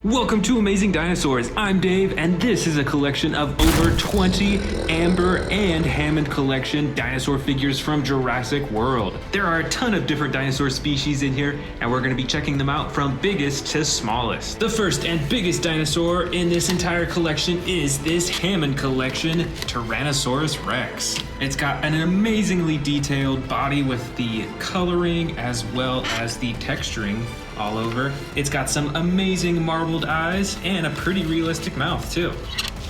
Welcome to Amazing Dinosaurs. I'm Dave, and this is a collection of over 20 Amber and Hammond collection dinosaur figures from Jurassic World. There are a ton of different dinosaur species in here, and we're going to be checking them out from biggest to smallest. The first and biggest dinosaur in this entire collection is this Hammond collection, Tyrannosaurus Rex. It's got an amazingly detailed body with the coloring as well as the texturing all over. It's got some amazing marbled eyes and a pretty realistic mouth too.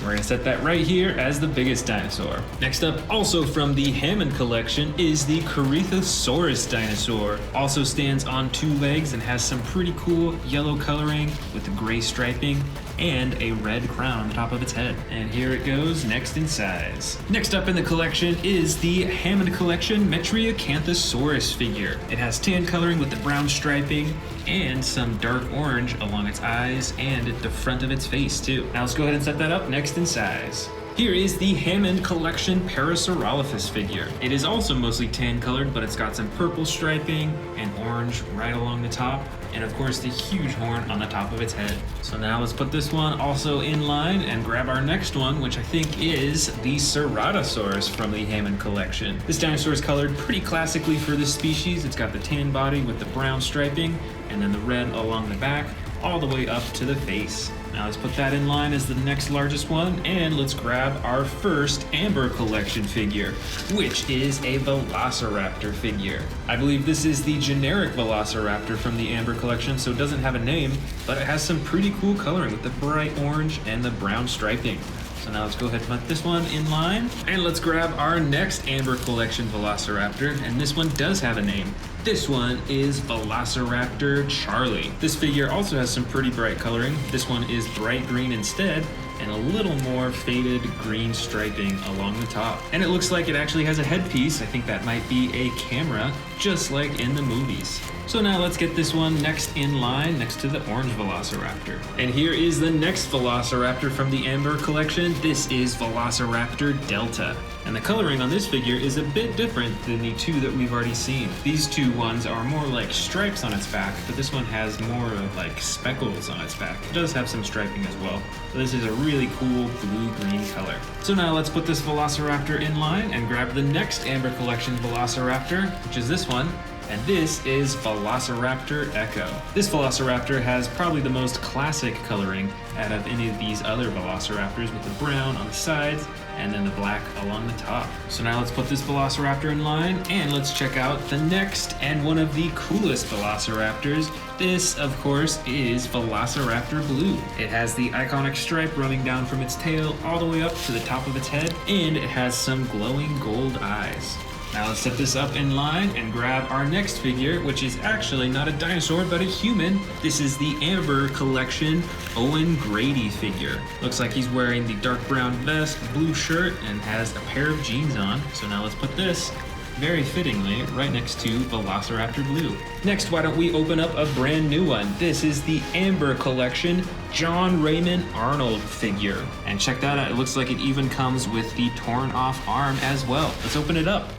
We're gonna set that right here as the biggest dinosaur. Next up, also from the Hammond collection, is the Cretaceous dinosaur. Also stands on two legs and has some pretty cool yellow coloring with the gray striping and a red crown on the top of its head. And here it goes, next in size. Next up in the collection is the Hammond collection Metriacanthosaurus figure. It has tan coloring with the brown striping and some dark orange along its eyes and the front of its face too. Now let's go ahead and set that up next in size. Here is the Hammond collection Parasaurolophus figure. It is also mostly tan colored, but it's got some purple striping and orange right along the top, and of course the huge horn on the top of its head. So now let's put this one also in line and grab our next one, which I think is the Ceratosaurus from the Hammond collection. This dinosaur is colored pretty classically for this species. It's got the tan body with the brown striping and then the red along the back all the way up to the face. Now let's put that in line as the next largest one, and let's grab our first Amber collection figure, which is a Velociraptor figure. I believe this is the generic Velociraptor from the Amber collection, so it doesn't have a name, but it has some pretty cool coloring with the bright orange and the brown striping. So now let's go ahead and put this one in line, and let's grab our next Amber collection Velociraptor, and this one does have a name. This one is Velociraptor Charlie. This figure also has some pretty bright coloring. This one is bright green instead, and a little more faded green striping along the top. And it looks like it actually has a headpiece. I think that might be a camera, just like in the movies. So now let's get this one next in line, next to the orange Velociraptor. And here is the next Velociraptor from the Amber collection. This is Velociraptor Delta. And the coloring on this figure is a bit different than the two that we've already seen. These two ones are more like stripes on its back, but this one has more of like speckles on its back. It does have some striping as well. So this is a really cool blue-green color. So now let's put this Velociraptor in line and grab the next Amber collection Velociraptor, which is this one. And this is Velociraptor Echo. This Velociraptor has probably the most classic coloring out of any of these other Velociraptors, with the brown on the sides and then the black along the top. So now let's put this Velociraptor in line and let's check out the next and one of the coolest Velociraptors. This, of course, is Velociraptor Blue. It has the iconic stripe running down from its tail all the way up to the top of its head, and it has some glowing gold eyes. Now let's set this up in line and grab our next figure, which is actually not a dinosaur, but a human. This is the Amber collection Owen Grady figure. Looks like he's wearing the dark brown vest, blue shirt, and has a pair of jeans on. So now let's put this, very fittingly, right next to Velociraptor Blue. Next, why don't we open up a brand new one? This is the Amber collection John Raymond Arnold figure. And check that out, it looks like it even comes with the torn off arm as well. Let's open it up.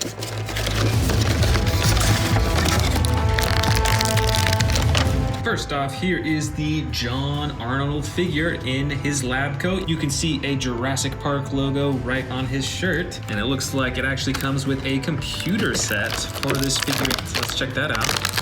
First off, here is the John Arnold figure in his lab coat. You can see a Jurassic Park logo right on his shirt, and it looks like it actually comes with a computer set for this figure. So let's check that out.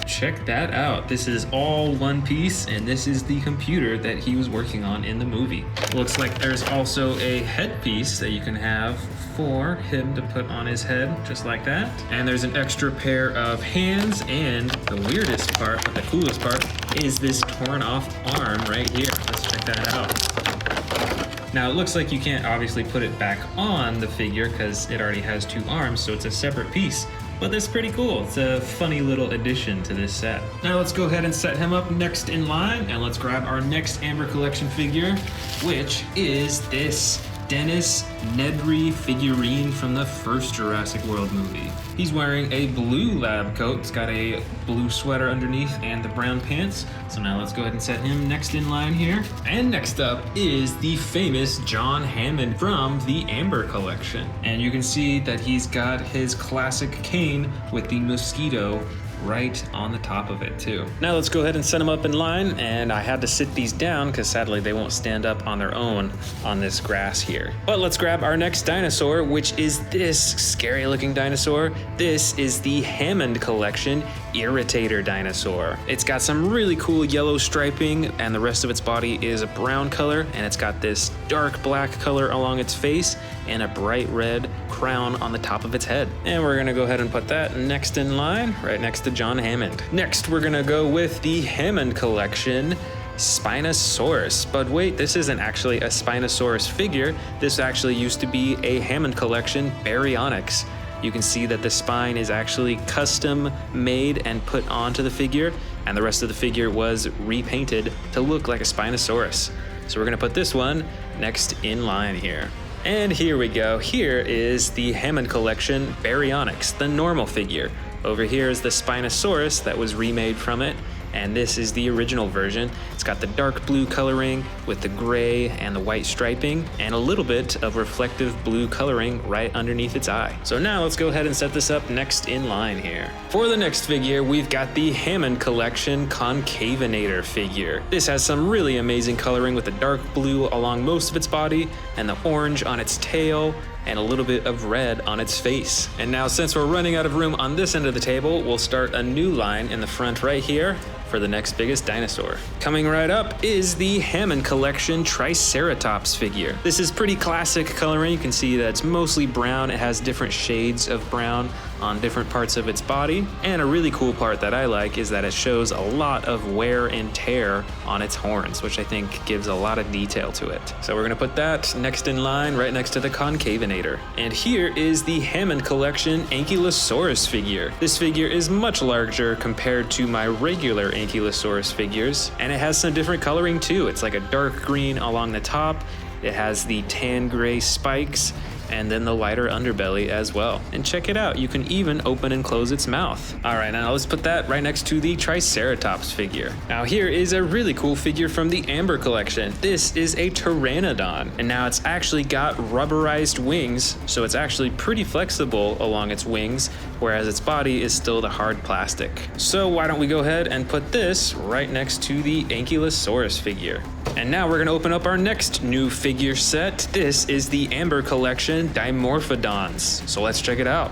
Check that out. This is all one piece, and this is the computer that he was working on in the movie. Looks like there's also a headpiece that you can have for him to put on his head, just like that. And there's an extra pair of hands, and the weirdest part, but the coolest part, is this torn off arm right here. Let's check that out. Now it looks like you can't obviously put it back on the figure because it already has two arms, so it's a separate piece. But that's pretty cool. It's a funny little addition to this set. Now let's go ahead and set him up next in line, and let's grab our next Amber collection figure, which is this Dennis Nedry figurine from the first Jurassic World movie. He's wearing a blue lab coat. It's got a blue sweater underneath and the brown pants. So now let's go ahead and set him next in line here. And next up is the famous John Hammond from the Amber collection. And you can see that he's got his classic cane with the mosquito right on the top of it too. Now let's go ahead and set them up in line, and I had to sit these down because sadly they won't stand up on their own on this grass here. But let's grab our next dinosaur, which is this scary looking dinosaur. This is the Hammond collection Irritator dinosaur. It's got some really cool yellow striping, and the rest of its body is a brown color, and it's got this dark black color along its face and a bright red crown on the top of its head. And we're gonna go ahead and put that next in line, right next to John Hammond. Next, we're gonna go with the Hammond collection Spinosaurus. But wait, this isn't actually a Spinosaurus figure. This actually used to be a Hammond collection Baryonyx. You can see that the spine is actually custom made and put onto the figure, and the rest of the figure was repainted to look like a Spinosaurus. So we're gonna put this one next in line here. And here we go. Here is the Hammond collection Baryonyx, the normal figure. Over here is the Spinosaurus that was remade from it, and this is the original version. It's got the dark blue coloring with the gray and the white striping, and a little bit of reflective blue coloring right underneath its eye. So now let's go ahead and set this up next in line here. For the next figure, we've got the Hammond collection Concavinator figure. This has some really amazing coloring with the dark blue along most of its body and the orange on its tail, and a little bit of red on its face. And now, since we're running out of room on this end of the table, we'll start a new line in the front right here for the next biggest dinosaur. Coming right up is the Hammond collection Triceratops figure. This is pretty classic coloring. You can see that it's mostly brown. It has different shades of brown on different parts of its body. And a really cool part that I like is that it shows a lot of wear and tear on its horns, which I think gives a lot of detail to it. So we're gonna put that next in line, right next to the Concavinator. And here is the Hammond collection Ankylosaurus figure. This figure is much larger compared to my regular Ankylosaurus figures, and it has some different coloring too. It's like a dark green along the top. It has the tan gray spikes, and then the lighter underbelly as well. And check it out, you can even open and close its mouth. All right, now let's put that right next to the Triceratops figure. Now here is a really cool figure from the Amber collection. This is a Pteranodon, and now it's actually got rubberized wings, so it's actually pretty flexible along its wings, whereas its body is still the hard plastic. So why don't we go ahead and put this right next to the Ankylosaurus figure. And now we're gonna open up our next new figure set. This is the Amber collection Dimorphodons. So let's check it out.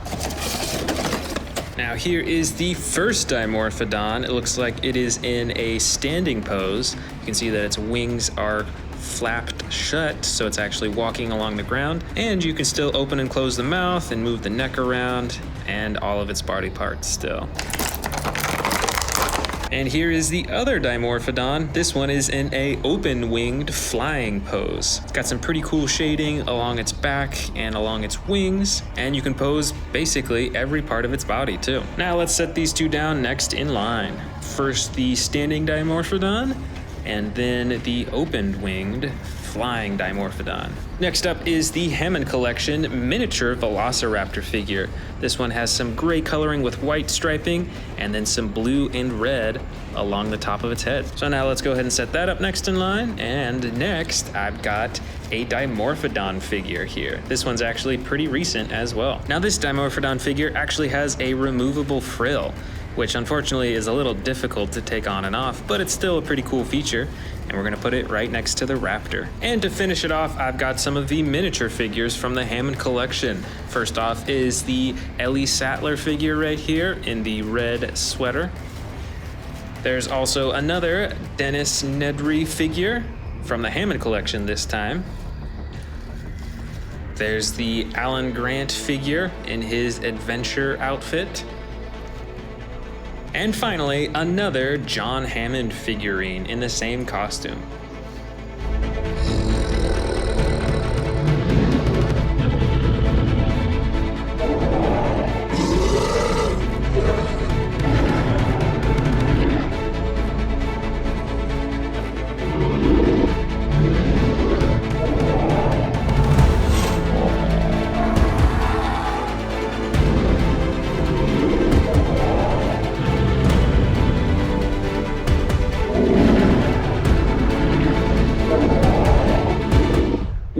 Now here is the first Dimorphodon. It looks like it is in a standing pose. You can see that its wings are flapped shut, so it's actually walking along the ground. And you can still open and close the mouth and move the neck around and all of its body parts still. And here is the other Dimorphodon. This one is in a open-winged flying pose. It's got some pretty cool shading along its back and along its wings, and you can pose basically every part of its body too. Now let's set these two down next in line. First the standing Dimorphodon, and then the open-winged flying Dimorphodon. Next up is the Hammond collection miniature Velociraptor figure. This one has some gray coloring with white striping and then some blue and red along the top of its head. So now let's go ahead and set that up next in line. And next I've got a Dimorphodon figure here. This one's actually pretty recent as well. Now this Dimorphodon figure actually has a removable frill, which unfortunately is a little difficult to take on and off, but it's still a pretty cool feature, and we're gonna put it right next to the Raptor. And to finish it off, I've got some of the miniature figures from the Hammond collection. First off is the Ellie Sattler figure right here in the red sweater. There's also another Dennis Nedry figure from the Hammond collection this time. There's the Alan Grant figure in his adventure outfit. And finally, another John Hammond figurine in the same costume.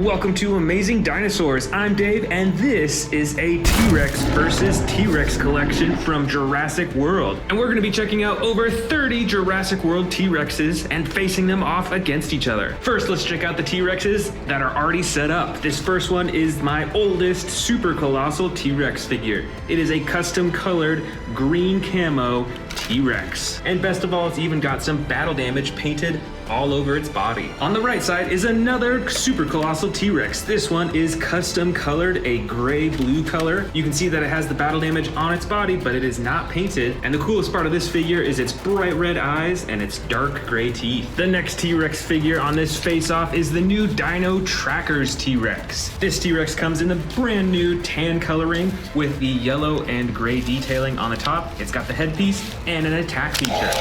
Welcome to Amazing Dinosaurs. I'm Dave, and this is a T-Rex versus T-Rex collection from Jurassic World. And we're going to be checking out over 30 Jurassic World T-Rexes and facing them off against each other. First, let's check out the T-Rexes that are already set up. This first one is my oldest super colossal T-Rex figure. It is a custom colored green camo T-Rex. And best of all, it's even got some battle damage painted all over its body. On the right side is another super colossal T-Rex. This one is custom colored a gray-blue color. You can see that it has the battle damage on its body, but it is not painted. And the coolest part of this figure is its bright red eyes and its dark gray teeth. The next T-Rex figure on this face-off is the new Dino Trackers T-Rex. This T-Rex comes in the brand new tan coloring with the yellow and gray detailing on the top. It's got the headpiece and an attack feature.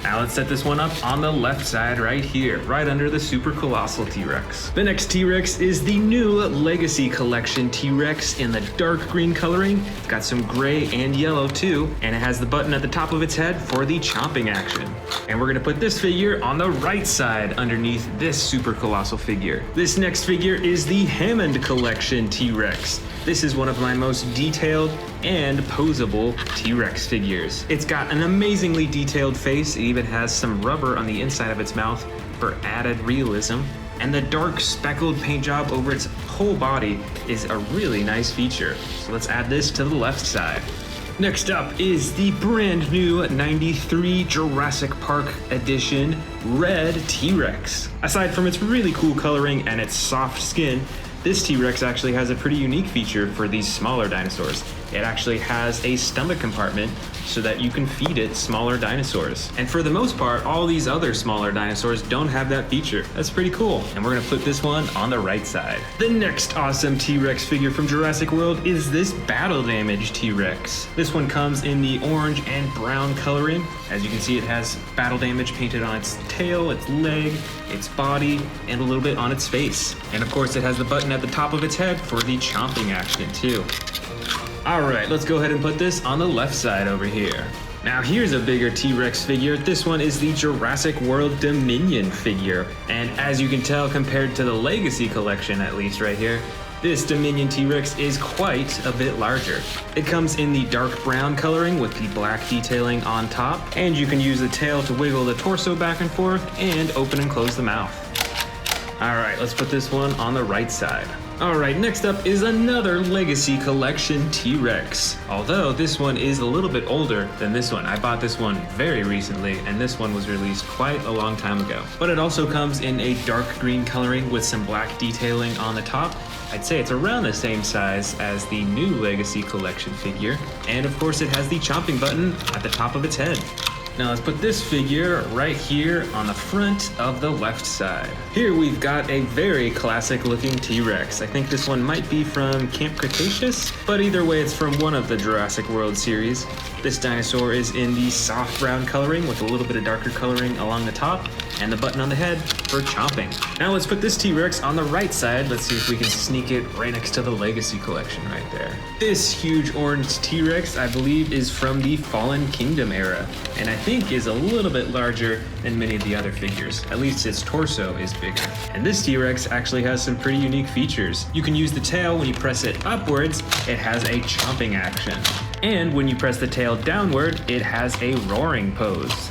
Now let's set this one up on the left side right here, right under the super colossal T-Rex. The next T-Rex is the new Legacy Collection T-Rex in the dark green coloring. It's got some gray and yellow too, and it has the button at the top of its head for the chomping action. And we're gonna put this figure on the right side underneath this super colossal figure. This next figure is the Hammond Collection T-Rex. This is one of my most detailed and posable T-Rex figures. It's got an amazingly detailed face. It even has some rubber on the inside of its mouth for added realism. And the dark speckled paint job over its whole body is a really nice feature. So let's add this to the left side. Next up is the brand new 93 Jurassic Park edition red T-Rex. Aside from its really cool coloring and its soft skin, this T-Rex actually has a pretty unique feature for these smaller dinosaurs. It actually has a stomach compartment so that you can feed it smaller dinosaurs. And for the most part, all these other smaller dinosaurs don't have that feature. That's pretty cool. And we're gonna put this one on the right side. The next awesome T-Rex figure from Jurassic World is this battle damage T-Rex. This one comes in the orange and brown coloring. As you can see, it has battle damage painted on its tail, its leg, its body, and a little bit on its face. And of course, it has the button at the top of its head for the chomping action too. All right, let's go ahead and put this on the left side over here. Now here's a bigger T-Rex figure. This one is the Jurassic World Dominion figure. And as you can tell, compared to the Legacy Collection, at least right here, this Dominion T-Rex is quite a bit larger. It comes in the dark brown coloring with the black detailing on top, and you can use the tail to wiggle the torso back and forth and open and close the mouth. All right, let's put this one on the right side. All right, next up is another Legacy Collection T-Rex. Although this one is a little bit older than this one. I bought this one very recently, and this one was released quite a long time ago. But it also comes in a dark green coloring with some black detailing on the top. I'd say it's around the same size as the new Legacy Collection figure. And of course, it has the chomping button at the top of its head. Now let's put this figure right here on the front of the left side. Here we've got a very classic looking T-Rex. I think this one might be from Camp Cretaceous, but either way it's from one of the Jurassic World series. This dinosaur is in the soft brown coloring with a little bit of darker coloring along the top and the button on the head for chomping. Now let's put this T-Rex on the right side. Let's see if we can sneak it right next to the Legacy Collection right there. This huge orange T-Rex, I believe, is from the Fallen Kingdom era, and I think is a little bit larger than many of the other figures. At least its torso is bigger. And this T-Rex actually has some pretty unique features. You can use the tail when you press it upwards, it has a chomping action. And when you press the tail downward, it has a roaring pose.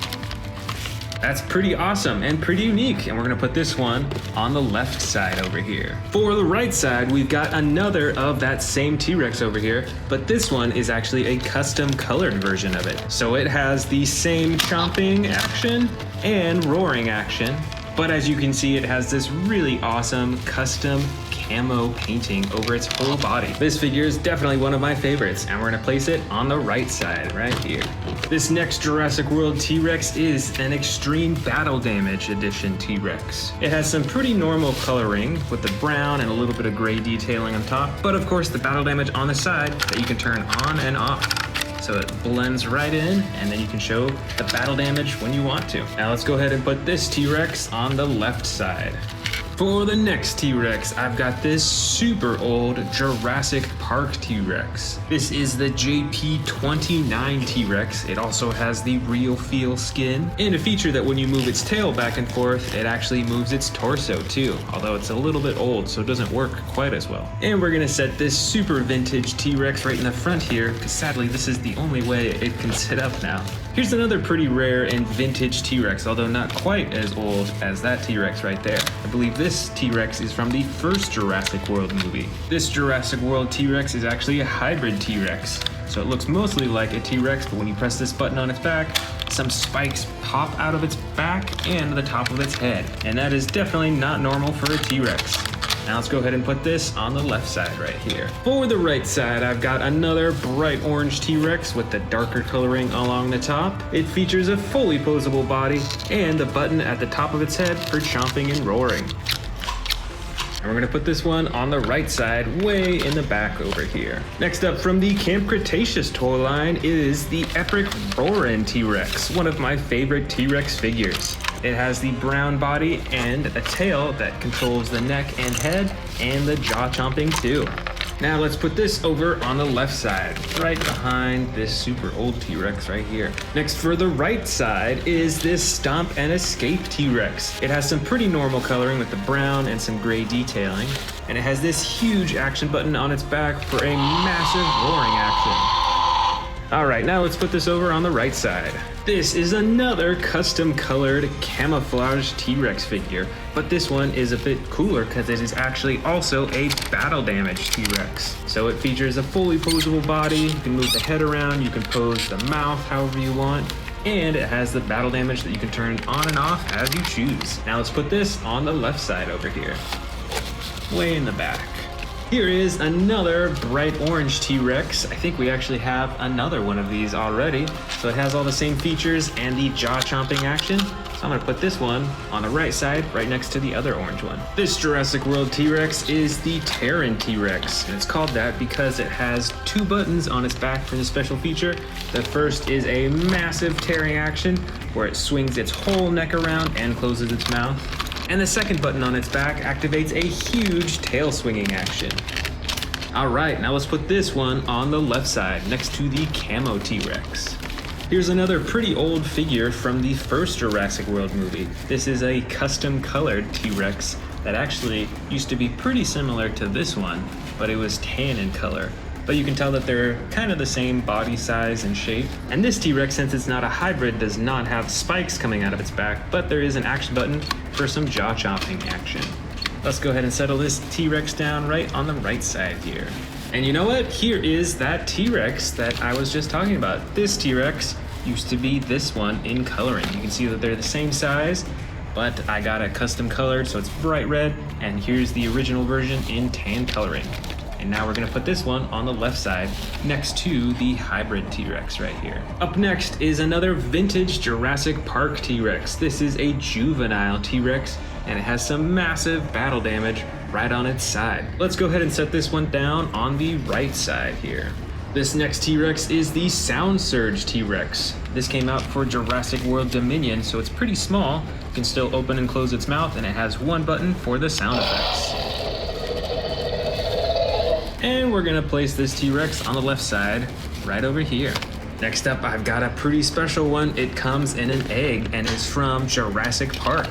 That's pretty awesome and pretty unique, and we're gonna put this one on the left side over here. For the right side, we've got another of that same T-Rex over here, but this one is actually a custom colored version of it. So it has the same chomping action and roaring action, but as you can see, it has this really awesome custom camo painting over its whole body. This figure is definitely one of my favorites, and we're gonna place it on the right side right here. This next Jurassic World T-Rex is an Extreme Battle Damage Edition T-Rex. It has some pretty normal coloring with the brown and a little bit of gray detailing on top, but of course the battle damage on the side that you can turn on and off. So it blends right in, and then you can show the battle damage when you want to. Now let's go ahead and put this T-Rex on the left side. For the next T-Rex, I've got this super old Jurassic Park T-Rex. This is the JP29 T-Rex. It also has the real feel skin and a feature that when you move its tail back and forth, it actually moves its torso too, although it's a little bit old, so it doesn't work quite as well. And we're gonna set this super vintage T-Rex right in the front here, because sadly this is the only way it can sit up now. Here's another pretty rare and vintage T-Rex, although not quite as old as that T-Rex right there. I believe this T-Rex is from the first Jurassic World movie. This Jurassic World T-Rex is actually a hybrid T-Rex. So it looks mostly like a T-Rex, but when you press this button on its back, some spikes pop out of its back and the top of its head. And that is definitely not normal for a T-Rex. Now let's go ahead and put this on the left side right here. For the right side, I've got another bright orange T-Rex with the darker coloring along the top. It features a fully posable body and the button at the top of its head for chomping and roaring. And we're gonna put this one on the right side, way in the back over here. Next up from the Camp Cretaceous toy line is the epic Roarin' T-Rex, one of my favorite T-Rex figures. It has the brown body and a tail that controls the neck and head and the jaw chomping too. Now let's put this over on the left side, right behind this super old T-Rex right here. Next for the right side is this Stomp and Escape T-Rex. It has some pretty normal coloring with the brown and some gray detailing. And it has this huge action button on its back for a massive roaring action. All right, now let's put this over on the right side. This is another custom colored camouflage T-Rex figure, but this one is a bit cooler because it is actually also a battle damage T-Rex. So it features a fully posable body, you can move the head around, you can pose the mouth however you want, and it has the battle damage that you can turn on and off as you choose. Now let's put this on the left side over here, way in the back. Here is another bright orange T-Rex. I think we actually have another one of these already. So it has all the same features and the jaw chomping action. So I'm gonna put this one on the right side, right next to the other orange one. This Jurassic World T-Rex is the Terran T-Rex. And it's called that because it has two buttons on its back for the special feature. The first is a massive tearing action where it swings its whole neck around and closes its mouth. And the second button on its back activates a huge tail swinging action. All right, now let's put this one on the left side next to the Camo T-Rex. Here's another pretty old figure from the first Jurassic World movie. This is a custom colored T-Rex that actually used to be pretty similar to this one, but it was tan in color. But you can tell that they're kind of the same body size and shape. And this T-Rex, since it's not a hybrid, does not have spikes coming out of its back, but there is an action button for some jaw chopping action. Let's go ahead and settle this T-Rex down right on the right side here. And you know what? Here is that T-Rex that I was just talking about. This T-Rex used to be this one in coloring. You can see that they're the same size, but I got it custom colored, so it's bright red, and here's the original version in tan coloring. And now we're gonna put this one on the left side next to the hybrid T-Rex right here. Up next is another vintage Jurassic Park T-Rex. This is a juvenile T-Rex and it has some massive battle damage right on its side. Let's go ahead and set this one down on the right side here. This next T-Rex is the Sound Surge T-Rex. This came out for Jurassic World Dominion, so it's pretty small. You can still open and close its mouth and it has one button for the sound effects. And we're gonna place this T-Rex on the left side, right over here. Next up, I've got a pretty special one. It comes in an egg and is from Jurassic Park.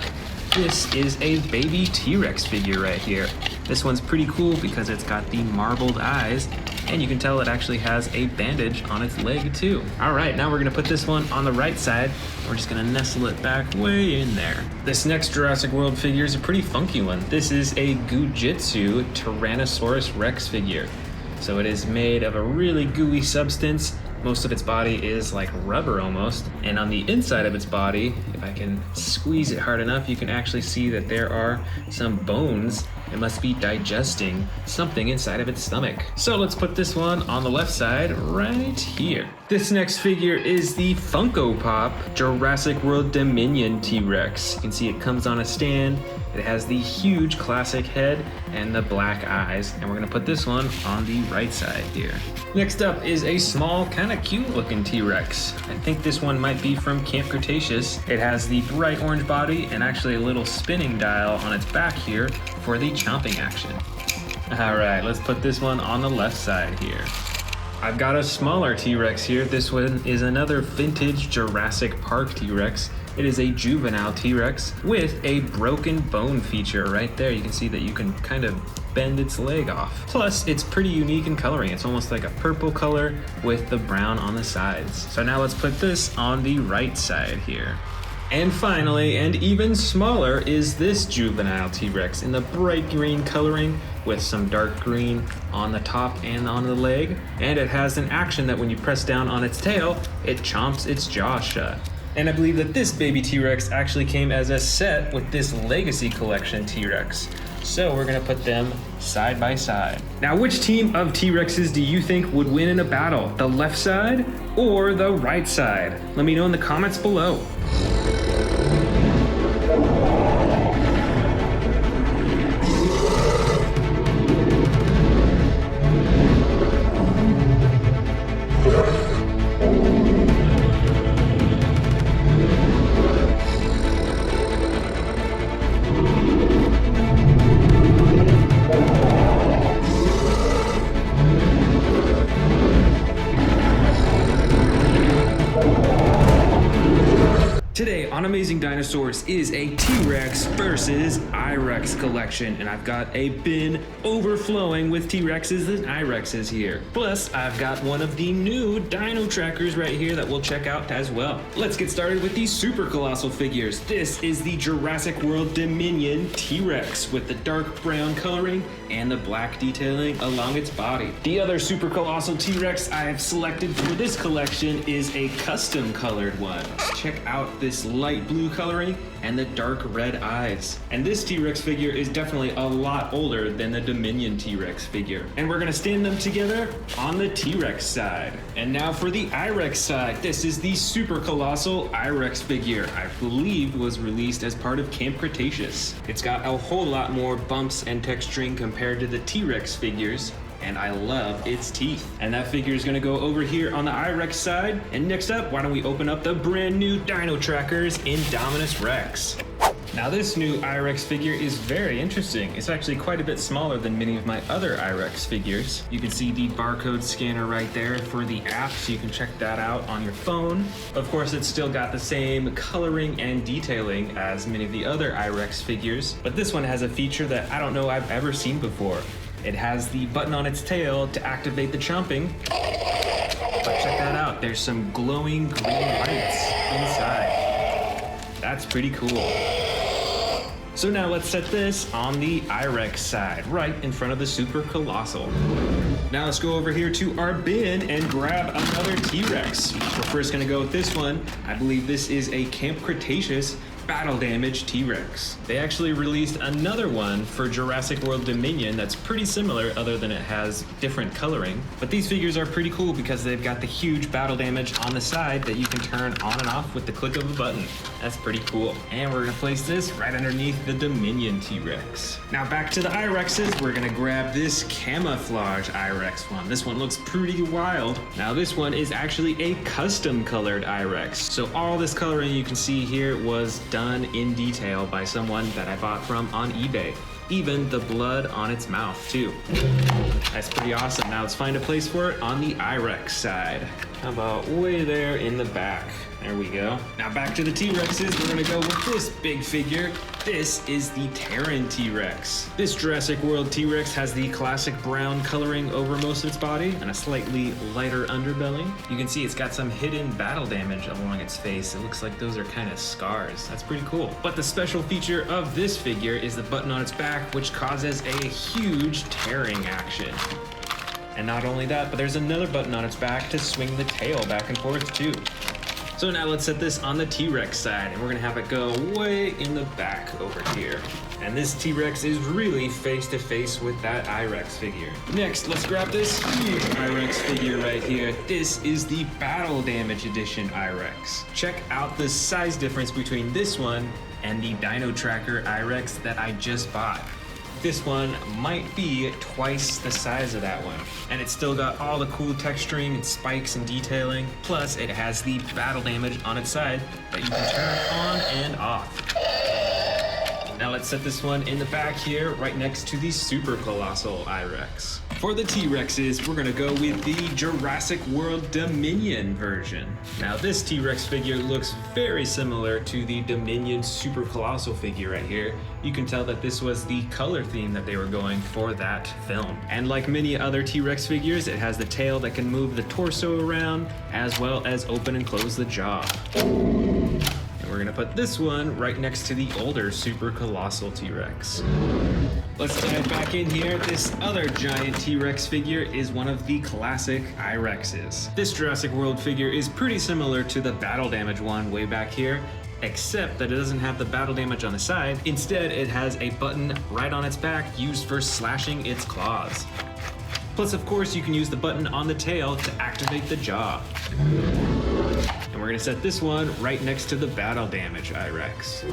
This is a baby T-Rex figure right here. This one's pretty cool because it's got the marbled eyes, and you can tell it actually has a bandage on its leg too. All right, now we're gonna put this one on the right side. We're just gonna nestle it back way in there. This next Jurassic World figure is a pretty funky one. This is a Gujitsu Tyrannosaurus Rex figure. So it is made of a really gooey substance. Most of its body is like rubber almost. And on the inside of its body, if I can squeeze it hard enough, you can actually see that there are some bones. It must be digesting something inside of its stomach. So let's put this one on the left side right here. This next figure is the Funko Pop Jurassic World Dominion T-Rex. You can see it comes on a stand. It has the huge classic head and the black eyes, and we're gonna put this one on the right side here. Next up is a small, kind of cute looking T-Rex. I think this one might be from Camp Cretaceous. It has the bright orange body and actually a little spinning dial on its back here for the chomping action. All right, let's put this one on the left side here. I've got a smaller T-Rex here. This one is another vintage Jurassic Park T-Rex. It is a juvenile T-Rex with a broken bone feature right there. You can see that you can kind of bend its leg off. Plus, it's pretty unique in coloring. It's almost like a purple color with the brown on the sides. So now let's put this on the right side here. And finally, and even smaller, is this juvenile T-Rex in the bright green coloring with some dark green on the top and on the leg. And it has an action that when you press down on its tail, it chomps its jaw shut. And I believe that this baby T-Rex actually came as a set with this Legacy Collection T-Rex. So we're gonna put them side by side. Now, which team of T-Rexes do you think would win in a battle? The left side or the right side? Let me know in the comments below. Today on Amazing Dinosaurs is a T-Rex versus I-Rex collection, and I've got a bin overflowing with T-Rexes and I-Rexes here. Plus, I've got one of the new dino trackers right here that we'll check out as well. Let's get started with these super colossal figures. This is the Jurassic World Dominion T-Rex with the dark brown coloring and the black detailing along its body. The other super colossal T-Rex I have selected for this collection is a custom colored one. Check out this light blue coloring and the dark red eyes. And this T-Rex figure is definitely a lot older than the Dominion T-Rex figure. And we're gonna stand them together on the T-Rex side. And now for the I-Rex side. This is the super colossal I-Rex figure. I believe was released as part of Camp Cretaceous. It's got a whole lot more bumps and texturing compared to the T-Rex figures, and I love its teeth. And that figure is gonna go over here on the I-Rex side. And next up, why don't we open up the brand new Dino Trackers Indominus Rex. Now this new I-Rex figure is very interesting. It's actually quite a bit smaller than many of my other I-Rex figures. You can see the barcode scanner right there for the app, so you can check that out on your phone. Of course, it's still got the same coloring and detailing as many of the other I-Rex figures, but this one has a feature that I don't know I've ever seen before. It has the button on its tail to activate the chomping. But check that out, there's some glowing green lights inside. That's pretty cool. So now let's set this on the I-Rex side, right in front of the Super Colossal. Now let's go over here to our bin and grab another T-Rex. We're first gonna go with this one. I believe this is a Camp Cretaceous Battle Damage T-Rex. They actually released another one for Jurassic World Dominion that's pretty similar, other than it has different coloring. But these figures are pretty cool because they've got the huge battle damage on the side that you can turn on and off with the click of a button. That's pretty cool. And we're gonna place this right underneath the Dominion T-Rex. Now back to the I-Rexes, we're gonna grab this camouflage I-Rex one. This one looks pretty wild. Now this one is actually a custom colored I-Rex. So all this coloring you can see here was done in detail by someone that I bought from on eBay. Even the blood on its mouth too. That's pretty awesome. Now let's find a place for it on the I-Rex side. How about way there in the back? There we go. Now back to the T-Rexes, we're gonna go with this big figure. This is the Terran T-Rex. This Jurassic World T-Rex has the classic brown coloring over most of its body and a slightly lighter underbelly. You can see it's got some hidden battle damage along its face. It looks like those are kind of scars. That's pretty cool. But the special feature of this figure is the button on its back, which causes a huge tearing action. And not only that, but there's another button on its back to swing the tail back and forth too. So now let's set this on the T-Rex side, and we're gonna have it go way in the back over here. And this T-Rex is really face to face with that I-Rex figure. Next, let's grab this huge I-Rex figure right here. This is the Battle Damage Edition I-Rex. Check out the size difference between this one and the Dino Tracker I-Rex that I just bought. This one might be twice the size of that one. And it's still got all the cool texturing and spikes and detailing. Plus, it has the battle damage on its side that you can turn on and off. Now let's set this one in the back here, right next to the Super Colossal I-Rex. For the T-Rexes, we're gonna go with the Jurassic World Dominion version. Now this T-Rex figure looks very similar to the Dominion Super Colossal figure right here. You can tell that this was the color theme that they were going for that film. And like many other T-Rex figures, it has the tail that can move the torso around, as well as open and close the jaw. We're gonna put this one right next to the older Super Colossal T-Rex. Let's dive back in here. This other giant T-Rex figure is one of the classic I-Rexes. This Jurassic World figure is pretty similar to the battle damage one way back here, except that it doesn't have the battle damage on the side. Instead, it has a button right on its back used for slashing its claws. Plus, of course, you can use the button on the tail to activate the jaw. And we're gonna set this one right next to the Battle Damage I-Rex.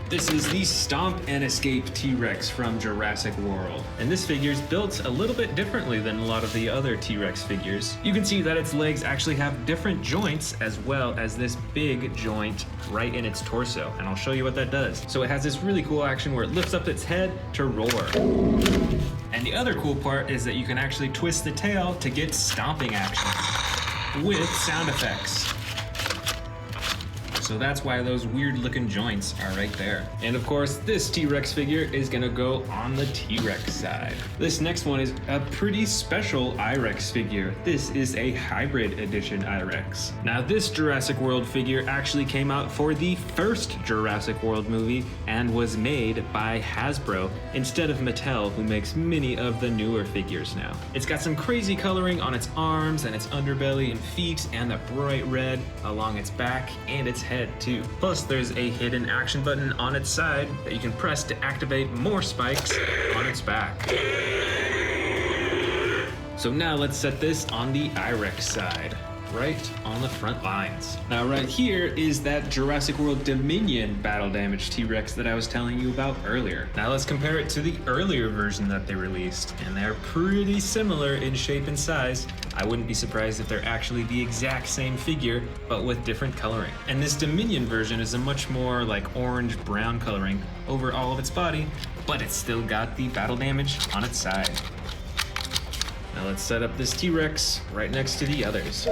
This is the Stomp and Escape T-Rex from Jurassic World. And this figure is built a little bit differently than a lot of the other T-Rex figures. You can see that its legs actually have different joints, as well as this big joint right in its torso. And I'll show you what that does. So it has this really cool action where it lifts up its head to roar. And the other cool part is that you can actually twist the tail to get stomping action with sound effects. So that's why those weird looking joints are right there. And of course, this T-Rex figure is gonna go on the T-Rex side. This next one is a pretty special I-Rex figure. This is a hybrid edition I-Rex. Now this Jurassic World figure actually came out for the first Jurassic World movie and was made by Hasbro instead of Mattel, who makes many of the newer figures now. It's got some crazy coloring on its arms and its underbelly and feet, and a bright red along its back and its head too. Plus there's a hidden action button on its side that you can press to activate more spikes on its back. So now let's set this on the I-Rex side, right on the front lines. Now right here is that Jurassic World Dominion Battle Damage T-Rex that I was telling you about earlier. Now let's compare it to the earlier version that they released, and they're pretty similar in shape and size. I wouldn't be surprised if they're actually the exact same figure, but with different coloring. And this Dominion version is a much more like orange-brown coloring over all of its body, but it's still got the battle damage on its side. Now let's set up this T-Rex right next to the others.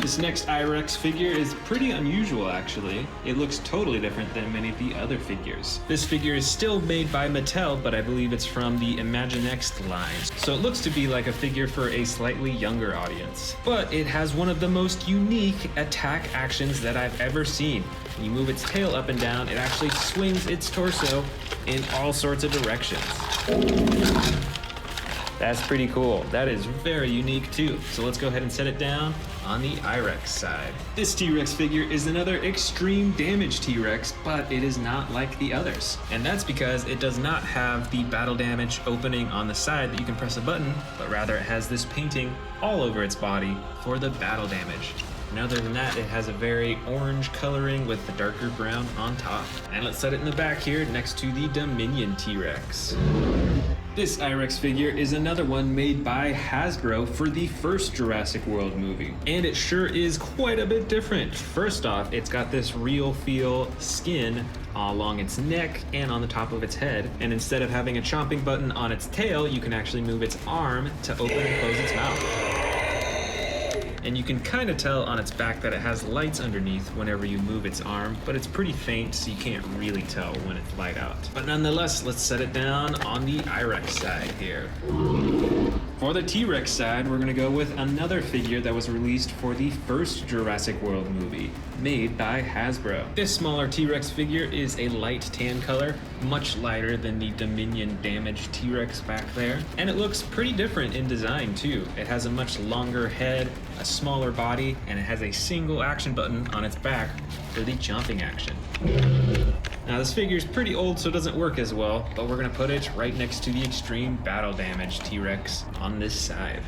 This next I-Rex figure is pretty unusual actually. It looks totally different than many of the other figures. This figure is still made by Mattel, but I believe it's from the Imaginext line. So it looks to be like a figure for a slightly younger audience. But it has one of the most unique attack actions that I've ever seen. When you move its tail up and down, it actually swings its torso in all sorts of directions. That's pretty cool. That is very unique too. So let's go ahead and set it down on the I-Rex side. This T-Rex figure is another extreme damage T-Rex, but it is not like the others. And that's because it does not have the battle damage opening on the side that you can press a button, but rather it has this painting all over its body for the battle damage. And other than that, it has a very orange coloring with the darker brown on top. And let's set it in the back here next to the Dominion T-Rex. This I-Rex figure is another one made by Hasbro for the first Jurassic World movie. And it sure is quite a bit different. First off, it's got this real feel skin along its neck and on the top of its head. And instead of having a chomping button on its tail, you can actually move its arm to open and close its mouth. And you can kind of tell on its back that it has lights underneath whenever you move its arm, but it's pretty faint, so you can't really tell when it's light out. But nonetheless, let's set it down on the I-Rex side here. For the T-Rex side, we're gonna go with another figure that was released for the first Jurassic World movie, made by Hasbro. This smaller T-Rex figure is a light tan color, much lighter than the Dominion damaged T-Rex back there. And it looks pretty different in design too. It has a much longer head, a smaller body, and it has a single action button on its back for the chomping action. Now this figure is pretty old, so it doesn't work as well, but we're gonna put it right next to the extreme battle damage T-Rex on this side.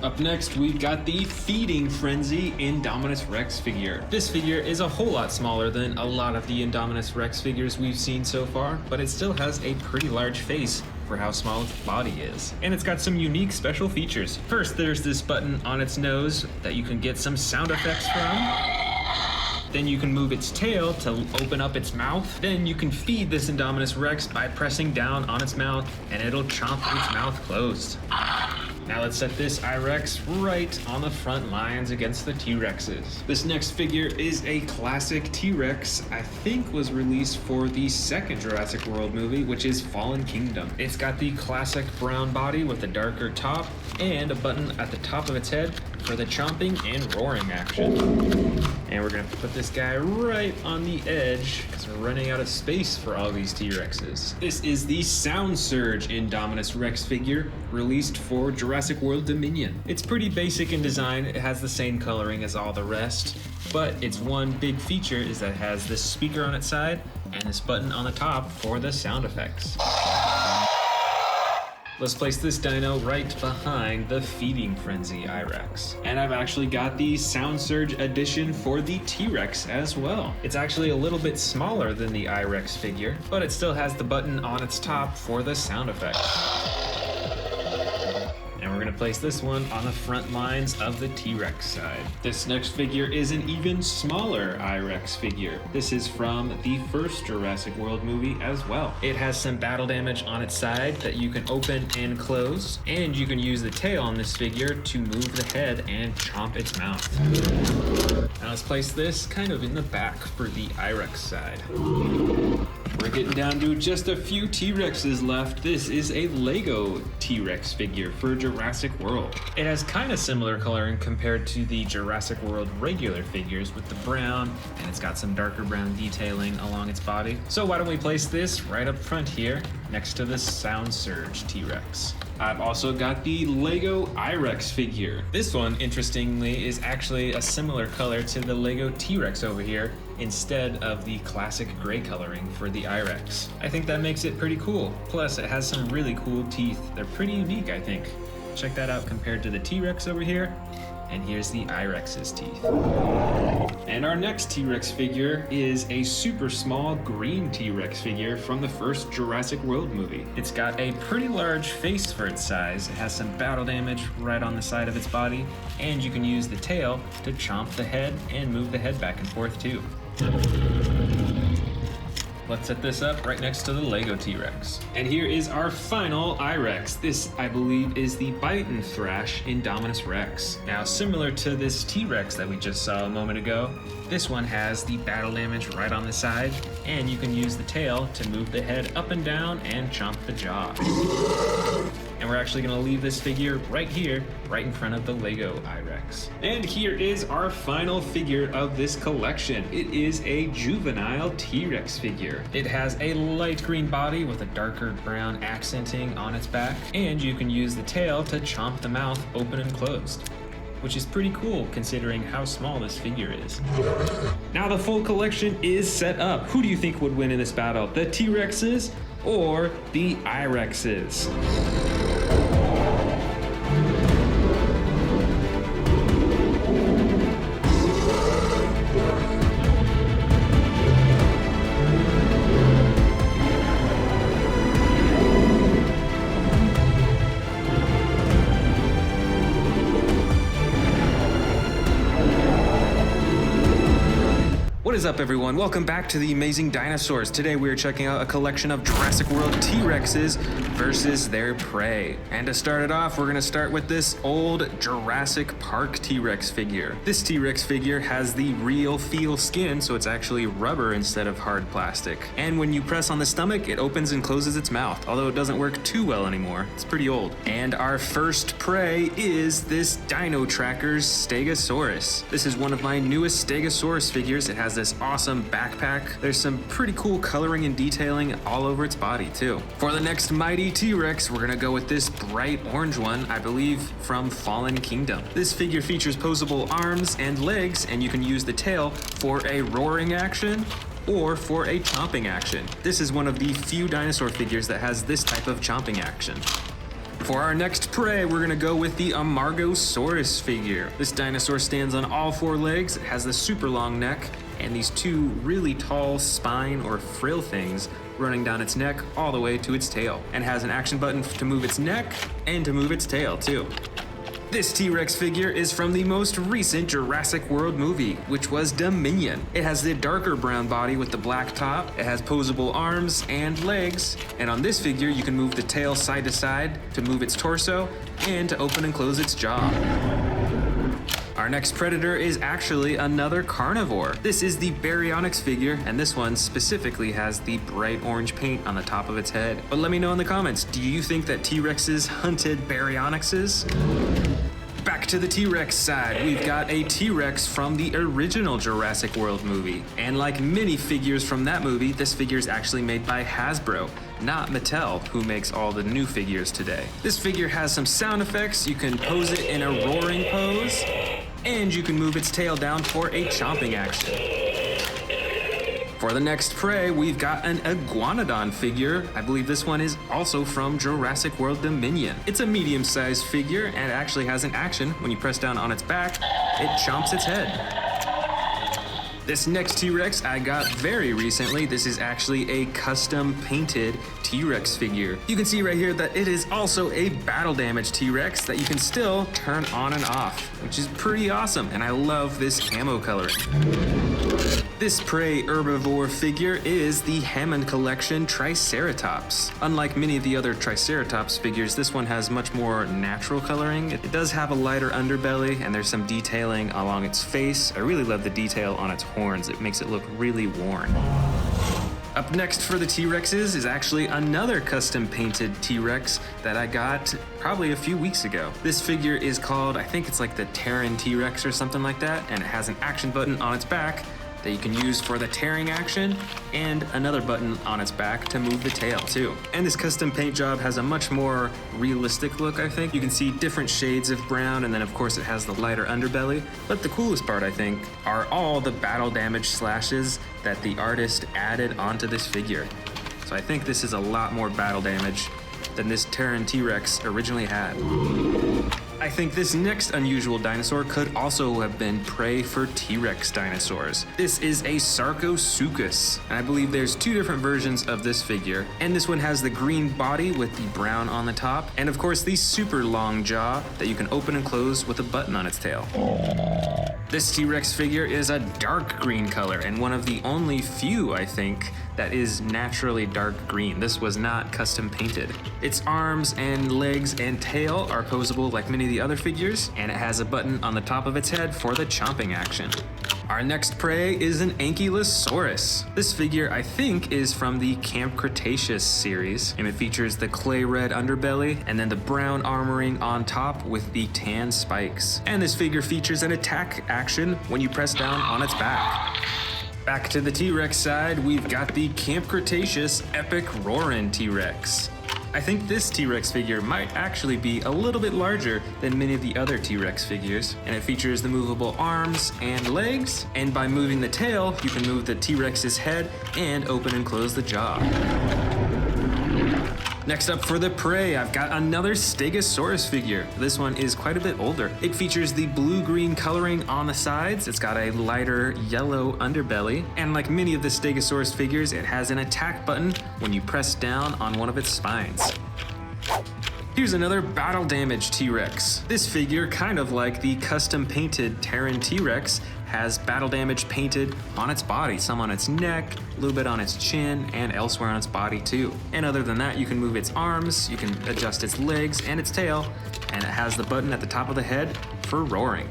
Up next, we've got the Feeding Frenzy Indominus Rex figure. This figure is a whole lot smaller than a lot of the Indominus Rex figures we've seen so far, but it still has a pretty large face for how small its body is. And it's got some unique special features. First, there's this button on its nose that you can get some sound effects from. Then you can move its tail to open up its mouth. Then you can feed this Indominus Rex by pressing down on its mouth, and it'll chomp its mouth closed. Now let's set this I-Rex right on the front lines against the T-Rexes. This next figure is a classic T-Rex, I think was released for the second Jurassic World movie, which is Fallen Kingdom. It's got the classic brown body with a darker top and a button at the top of its head for the chomping and roaring action. And we're gonna put this guy right on the edge because we're running out of space for all these T-Rexes. This is the Sound Surge Indominus Rex figure released for Jurassic World Dominion. It's pretty basic in design. It has the same coloring as all the rest, but its one big feature is that it has this speaker on its side and this button on the top for the sound effects. Let's place this dino right behind the Feeding Frenzy I-Rex. And I've actually got the Sound Surge edition for the T-Rex as well. It's actually a little bit smaller than the I-Rex figure, but it still has the button on its top for the sound effects. And we're gonna place this one on the front lines of the T-Rex side. This next figure is an even smaller I-Rex figure. This is from the first Jurassic World movie as well. It has some battle damage on its side that you can open and close, and you can use the tail on this figure to move the head and chomp its mouth. Now let's place this kind of in the back for the I-Rex side. We're getting down to just a few T-Rexes left. This is a Lego T-Rex figure for Jurassic World. It has kind of similar coloring compared to the Jurassic World regular figures with the brown, and it's got some darker brown detailing along its body. So why don't we place this right up front here next to the Sound Surge T-Rex. I've also got the Lego I-Rex figure. This one, interestingly, is actually a similar color to the Lego T-Rex over here instead of the classic gray coloring for the I-Rex. I think that makes it pretty cool. Plus, it has some really cool teeth. They're pretty unique, I think. Check that out compared to the T-Rex over here. And here's the I-Rex's teeth. And our next T-Rex figure is a super small green T-Rex figure from the first Jurassic World movie. It's got a pretty large face for its size. It has some battle damage right on the side of its body, and you can use the tail to chomp the head and move the head back and forth too. Let's set this up right next to the Lego T-Rex. And here is our final I-Rex. This, I believe, is the Bite and Thrash Indominus Rex. Now, similar to this T-Rex that we just saw a moment ago, this one has the battle damage right on the side, and you can use the tail to move the head up and down and chomp the jaw. And we're actually gonna leave this figure right here, right in front of the Lego I-Rex. And here is our final figure of this collection. It is a juvenile T-Rex figure. It has a light green body with a darker brown accenting on its back, and you can use the tail to chomp the mouth open and closed, which is pretty cool considering how small this figure is. Now the full collection is set up. Who do you think would win in this battle? The T-Rexes or the I-Rexes? What is up, everyone? Welcome back to the Amazing Dinosaurs. Today we are checking out a collection of Jurassic World T-Rexes versus their prey. And to start it off, we're going to start with this old Jurassic Park T-Rex figure. This T-Rex figure has the real feel skin, so it's actually rubber instead of hard plastic. And when you press on the stomach, it opens and closes its mouth, although it doesn't work too well anymore. It's pretty old. And our first prey is this Dino Tracker's Stegosaurus. This is one of my newest Stegosaurus figures. It has this awesome backpack. There's some pretty cool coloring and detailing all over its body too. For the next mighty T-Rex, we're gonna go with this bright orange one, I believe from Fallen Kingdom. This figure features posable arms and legs, and you can use the tail for a roaring action or for a chomping action. This is one of the few dinosaur figures that has this type of chomping action. For our next prey, we're gonna go with the Amargosaurus figure. This dinosaur stands on all four legs, it has the super long neck, and these two really tall spine or frill things running down its neck all the way to its tail, and has an action button to move its neck and to move its tail too. This T-Rex figure is from the most recent Jurassic World movie, which was Dominion. It has the darker brown body with the black top, it has posable arms and legs, and on this figure you can move the tail side to side to move its torso and to open and close its jaw. Our next predator is actually another carnivore. This is the Baryonyx figure, and this one specifically has the bright orange paint on the top of its head. But let me know in the comments, do you think that T-Rexes hunted Baryonyxes? Back to the T-Rex side, we've got a T-Rex from the original Jurassic World movie. And like many figures from that movie, this figure is actually made by Hasbro, not Mattel, who makes all the new figures today. This figure has some sound effects. You can pose it in a roaring pose, and you can move its tail down for a chomping action. For the next prey, we've got an Iguanodon figure. I believe this one is also from Jurassic World Dominion. It's a medium-sized figure and it actually has an action. When you press down on its back, it chomps its head. This next T-Rex I got very recently. This is actually a custom painted T-Rex figure. You can see right here that it is also a battle damage T-Rex that you can still turn on and off, which is pretty awesome, and I love this camo coloring. This prey herbivore figure is the Hammond collection Triceratops. Unlike many of the other Triceratops figures, this one has much more natural coloring. It does have a lighter underbelly, and there's some detailing along its face. I really love the detail on its horns. It makes it look really worn. Up next for the T-Rexes is actually another custom painted T-Rex that I got probably a few weeks ago. This figure is called, I think it's like the Terran T-Rex or something like that, and it has an action button on its back that you can use for the tearing action, and another button on its back to move the tail too. And this custom paint job has a much more realistic look, I think. You can see different shades of brown, and then of course it has the lighter underbelly. But the coolest part, I think, are all the battle damage slashes that the artist added onto this figure. So I think this is a lot more battle damage than this Terran T-Rex originally had. I think this next unusual dinosaur could also have been prey for T-Rex dinosaurs. This is a Sarcosuchus, and I believe there's two different versions of this figure. And this one has the green body with the brown on the top, and of course the super long jaw that you can open and close with a button on its tail. This T-Rex figure is a dark green color, and one of the only few, I think, that is naturally dark green. This was not custom painted. Its arms and legs and tail are posable like many of the other figures, and it has a button on the top of its head for the chomping action. Our next prey is an Ankylosaurus. This figure, I think, is from the Camp Cretaceous series, and it features the clay red underbelly and then the brown armoring on top with the tan spikes. And this figure features an attack action when you press down on its back. Back to the T-Rex side, we've got the Camp Cretaceous Epic Roarin' T-Rex. I think this T-Rex figure might actually be a little bit larger than many of the other T-Rex figures, and it features the movable arms and legs, and by moving the tail, you can move the T-Rex's head and open and close the jaw. Next up for the prey, I've got another Stegosaurus figure. This one is quite a bit older. It features the blue-green coloring on the sides. It's got a lighter yellow underbelly. And like many of the Stegosaurus figures, it has an attack button when you press down on one of its spines. Here's another battle damage T-Rex. This figure, kind of like the custom painted Terran T-Rex, has battle damage painted on its body, some on its neck, a little bit on its chin, and elsewhere on its body too. And other than that, you can move its arms, you can adjust its legs and its tail, and it has the button at the top of the head for roaring.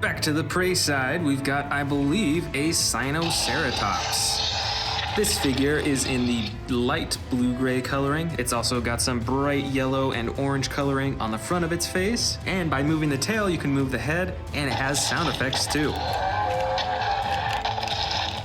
Back to the prey side, we've got, I believe, a Spinosaurus. This figure is in the light blue-gray coloring. It's also got some bright yellow and orange coloring on the front of its face. And by moving the tail, you can move the head, and it has sound effects too.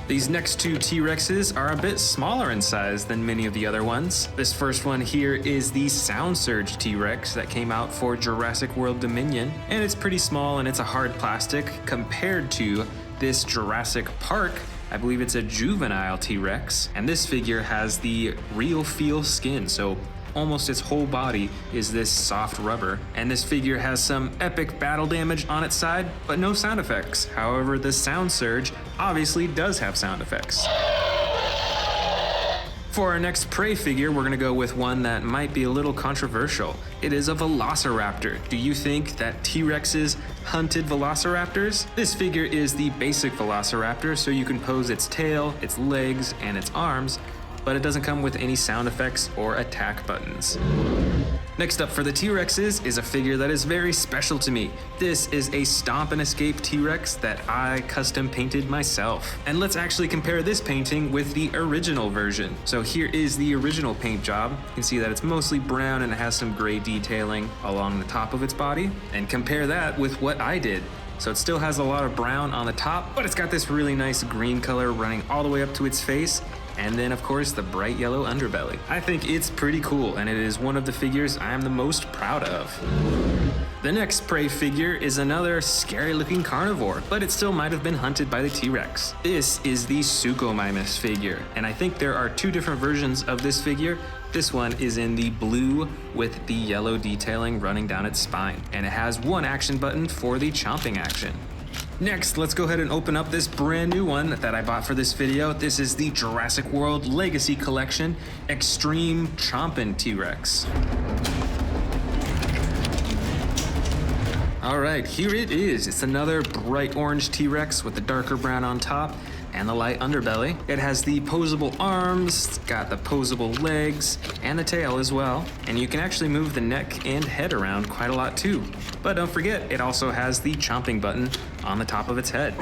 These next two T-Rexes are a bit smaller in size than many of the other ones. This first one here is the Sound Surge T-Rex that came out for Jurassic World Dominion. And it's pretty small and it's a hard plastic compared to this Jurassic Park. I believe it's a juvenile T-Rex, and this figure has the real feel skin, so almost its whole body is this soft rubber. And this figure has some epic battle damage on its side, but no sound effects. However, the Sound Surge obviously does have sound effects. For our next prey figure, we're gonna go with one that might be a little controversial. It is a Velociraptor. Do you think that T-Rexes hunted Velociraptors? This figure is the basic Velociraptor, so you can pose its tail, its legs, and its arms, but it doesn't come with any sound effects or attack buttons. Next up for the T-Rexes is a figure that is very special to me. This is a Stomp and Escape T-Rex that I custom painted myself. And let's actually compare this painting with the original version. So here is the original paint job. You can see that it's mostly brown and it has some gray detailing along the top of its body. And compare that with what I did. So it still has a lot of brown on the top, but it's got this really nice green color running all the way up to its face. And then of course the bright yellow underbelly. I think it's pretty cool, and it is one of the figures I am the most proud of. The next prey figure is another scary looking carnivore, but it still might have been hunted by the T-Rex. This is the Suchomimus figure, and I think there are two different versions of this figure. This one is in the blue with the yellow detailing running down its spine, and it has one action button for the chomping action. Next, let's go ahead and open up this brand new one that I bought for this video. This is the Jurassic World Legacy Collection Extreme Chompin' T-Rex. All right, here it is. It's another bright orange T-Rex with the darker brown on top and the light underbelly. It has the posable arms, it's got the posable legs, and the tail as well. And you can actually move the neck and head around quite a lot too. But don't forget, it also has the chomping button on the top of its head.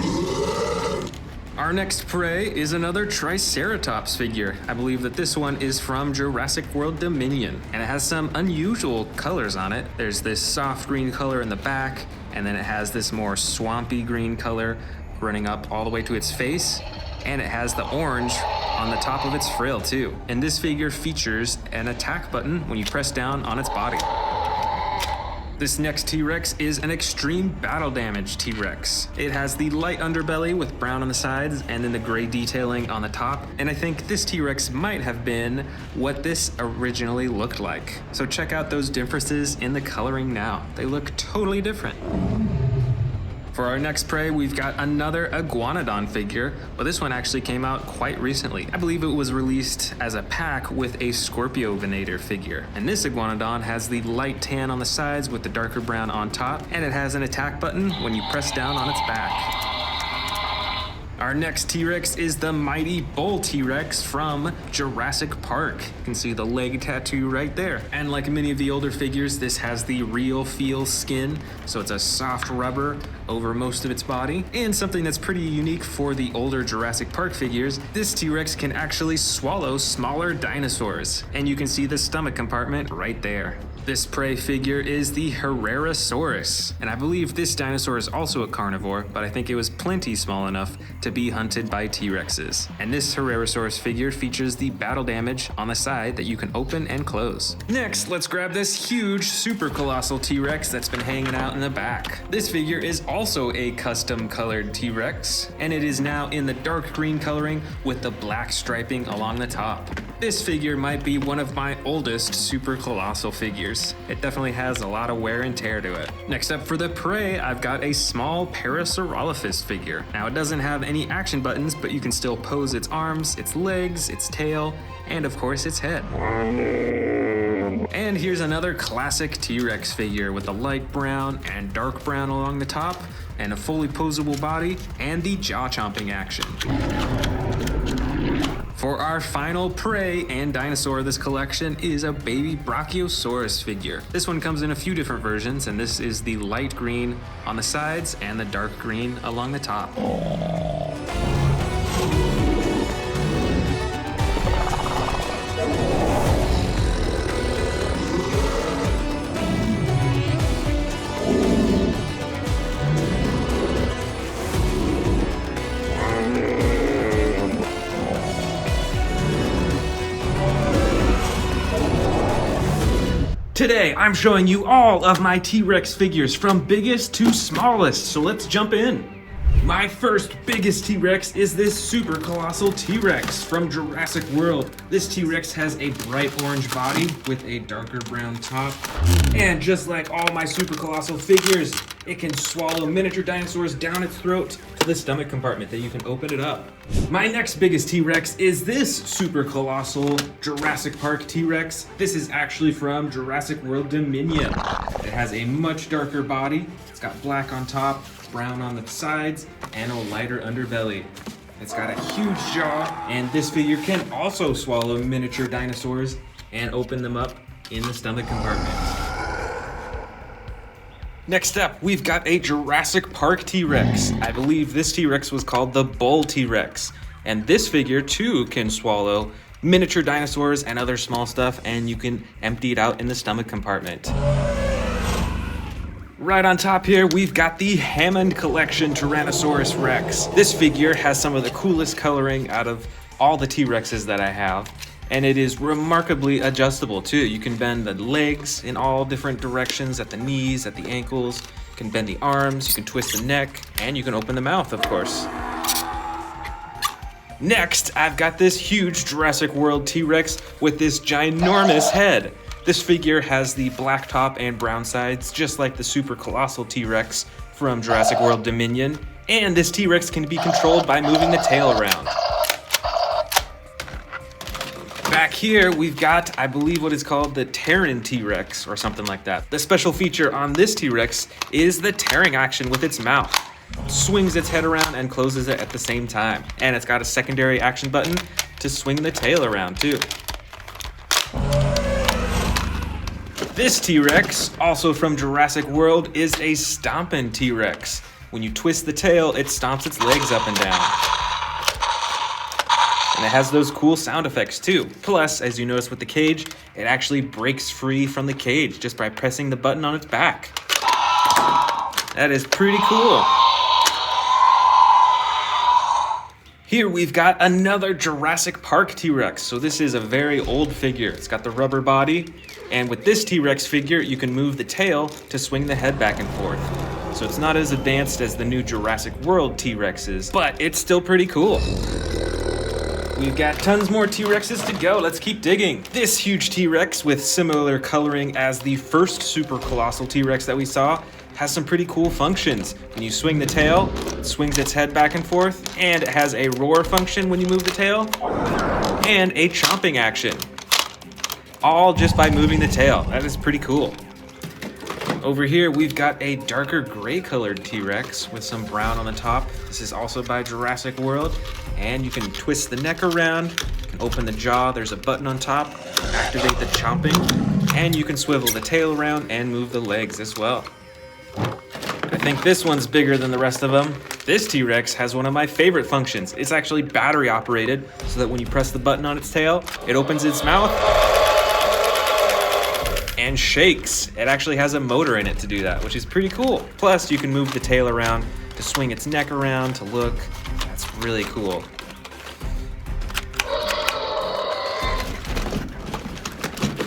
Our next prey is another Triceratops figure. I believe that this one is from Jurassic World Dominion, and it has some unusual colors on it. There's this soft green color in the back, and then it has this more swampy green color running up all the way to its face, and it has the orange on the top of its frill too. And this figure features an attack button when you press down on its body. This next T-Rex is an extreme battle damage T-Rex. It has the light underbelly with brown on the sides and then the gray detailing on the top. And I think this T-Rex might have been what this originally looked like. So check out those differences in the coloring now. They look totally different. For our next prey, we've got another Iguanodon figure, but this one actually came out quite recently. I believe it was released as a pack with a Scorpiovinator figure. And this Iguanodon has the light tan on the sides with the darker brown on top, and it has an attack button when you press down on its back. Our next T-Rex is the Mighty Bull T-Rex from Jurassic Park. You can see the leg tattoo right there. And like many of the older figures, this has the real feel skin, so it's a soft rubber over most of its body. And something that's pretty unique for the older Jurassic Park figures, this T-Rex can actually swallow smaller dinosaurs. And you can see the stomach compartment right there. This prey figure is the Herrerasaurus, and I believe this dinosaur is also a carnivore, but I think it was plenty small enough to be hunted by T-Rexes. And this Herrerasaurus figure features the battle damage on the side that you can open and close. Next, let's grab this huge super colossal T-Rex that's been hanging out in the back. This figure is also a custom colored T-Rex, and it is now in the dark green coloring with the black striping along the top. This figure might be one of my oldest super colossal figures. It definitely has a lot of wear and tear to it. Next up for the prey, I've got a small Parasaurolophus figure. Now it doesn't have any action buttons, but you can still pose its arms, its legs, its tail, and of course its head. And here's another classic T-Rex figure with the light brown and dark brown along the top, and a fully posable body, and the jaw-chomping action. For our final prey and dinosaur of this collection is a baby Brachiosaurus figure. This one comes in a few different versions, and this is the light green on the sides and the dark green along the top. Today, I'm showing you all of my T-Rex figures from biggest to smallest, so let's jump in. My first biggest T-Rex is this super colossal T-Rex from Jurassic World. This T-Rex has a bright orange body with a darker brown top. And just like all my super colossal figures, it can swallow miniature dinosaurs down its throat to the stomach compartment that you can open it up. My next biggest T-Rex is this super colossal Jurassic Park T-Rex. This is actually from Jurassic World Dominion. It has a much darker body. It's got black on top, brown on the sides, and a lighter underbelly. It's got a huge jaw, and this figure can also swallow miniature dinosaurs and open them up in the stomach compartment. Next up, we've got a Jurassic Park T-Rex. I believe this T-Rex was called the Bull T-Rex. And this figure too can swallow miniature dinosaurs and other small stuff, and you can empty it out in the stomach compartment. Right on top here, we've got the Hammond Collection Tyrannosaurus Rex. This figure has some of the coolest coloring out of all the T-Rexes that I have, and it is remarkably adjustable too. You can bend the legs in all different directions, at the knees, at the ankles. You can bend the arms, you can twist the neck, and you can open the mouth, of course. Next, I've got this huge Jurassic World T-Rex with this ginormous head. This figure has the black top and brown sides, just like the super colossal T-Rex from Jurassic World Dominion. And this T-Rex can be controlled by moving the tail around. Back here, we've got, I believe, what is called the Terran T-Rex or something like that. The special feature on this T-Rex is the tearing action with its mouth. It swings its head around and closes it at the same time. And it's got a secondary action button to swing the tail around too. This T-Rex, also from Jurassic World, is a stompin' T-Rex. When you twist the tail, it stomps its legs up and down. And it has those cool sound effects too. Plus, as you notice with the cage, it actually breaks free from the cage just by pressing the button on its back. That is pretty cool. Here we've got another Jurassic Park T-Rex. So this is a very old figure. It's got the rubber body. And with this T-Rex figure, you can move the tail to swing the head back and forth. So it's not as advanced as the new Jurassic World T-Rexes, but it's still pretty cool. We've got tons more T-Rexes to go. Let's keep digging. This huge T-Rex with similar coloring as the first super colossal T-Rex that we saw has some pretty cool functions. When you swing the tail, it swings its head back and forth, and it has a roar function when you move the tail, and a chomping action. All just by moving the tail. That is pretty cool. Over here, we've got a darker gray colored T-Rex with some brown on the top. This is also by Jurassic World, and you can twist the neck around, you can open the jaw, there's a button on top, activate the chomping, and you can swivel the tail around and move the legs as well. I think this one's bigger than the rest of them. This T-Rex has one of my favorite functions. It's actually battery operated, so that when you press the button on its tail, it opens its mouth and shakes. It actually has a motor in it to do that, which is pretty cool. Plus, you can move the tail around to swing its neck around to look. That's really cool.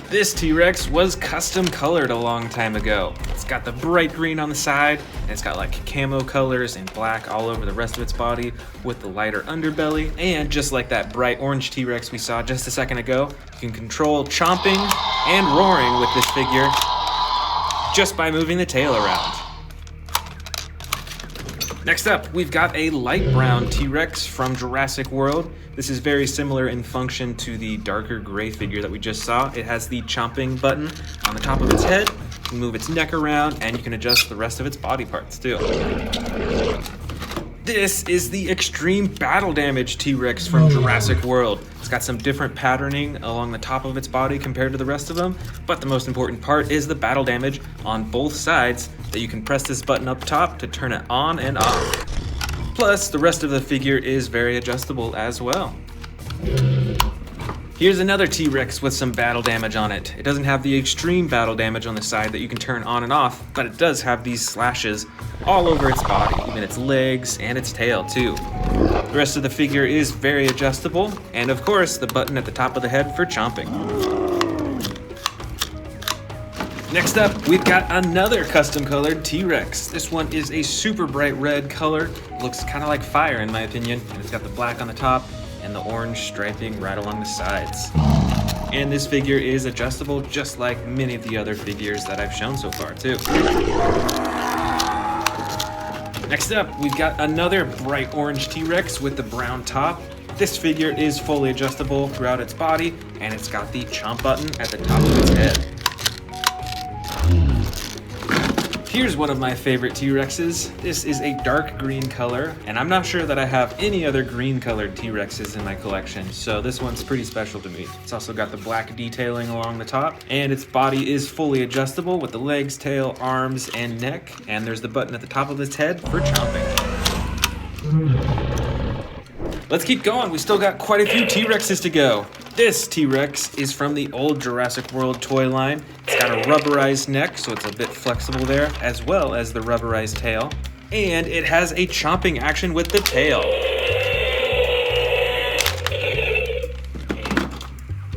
This T-Rex was custom colored a long time ago. It's got the bright green on the side, and it's got like camo colors and black all over the rest of its body with the lighter underbelly. And just like that bright orange T-Rex we saw just a second ago, you can control chomping and roaring with this figure just by moving the tail around. Next up, we've got a light brown T-Rex from Jurassic World. This is very similar in function to the darker gray figure that we just saw. It has the chomping button on the top of its head. You can move its neck around, and you can adjust the rest of its body parts too. This is the extreme battle damage T-Rex from Jurassic World. It's got some different patterning along the top of its body compared to the rest of them, but the most important part is the battle damage on both sides that you can press this button up top to turn it on and off. Plus, the rest of the figure is very adjustable as well. Here's another T-Rex with some battle damage on it. It doesn't have the extreme battle damage on the side that you can turn on and off, but it does have these slashes all over its body, even its legs and its tail too. The rest of the figure is very adjustable, and of course, the button at the top of the head for chomping. Next up, we've got another custom colored T-Rex. This one is a super bright red color. Looks kind of like fire in my opinion, and it's got the black on the top and the orange striping right along the sides. And this figure is adjustable just like many of the other figures that I've shown so far too. Next up, we've got another bright orange T-Rex with the brown top. This figure is fully adjustable throughout its body, and it's got the chomp button at the top of its head. Here's one of my favorite T-Rexes. This is a dark green color, and I'm not sure that I have any other green colored T-Rexes in my collection, so this one's pretty special to me. It's also got the black detailing along the top, and its body is fully adjustable with the legs, tail, arms, and neck, and there's the button at the top of its head for chomping. Let's keep going, we still got quite a few T-Rexes to go. This T-Rex is from the old Jurassic World toy line. It's got a rubberized neck, so it's a bit flexible there, as well as the rubberized tail. And it has a chomping action with the tail.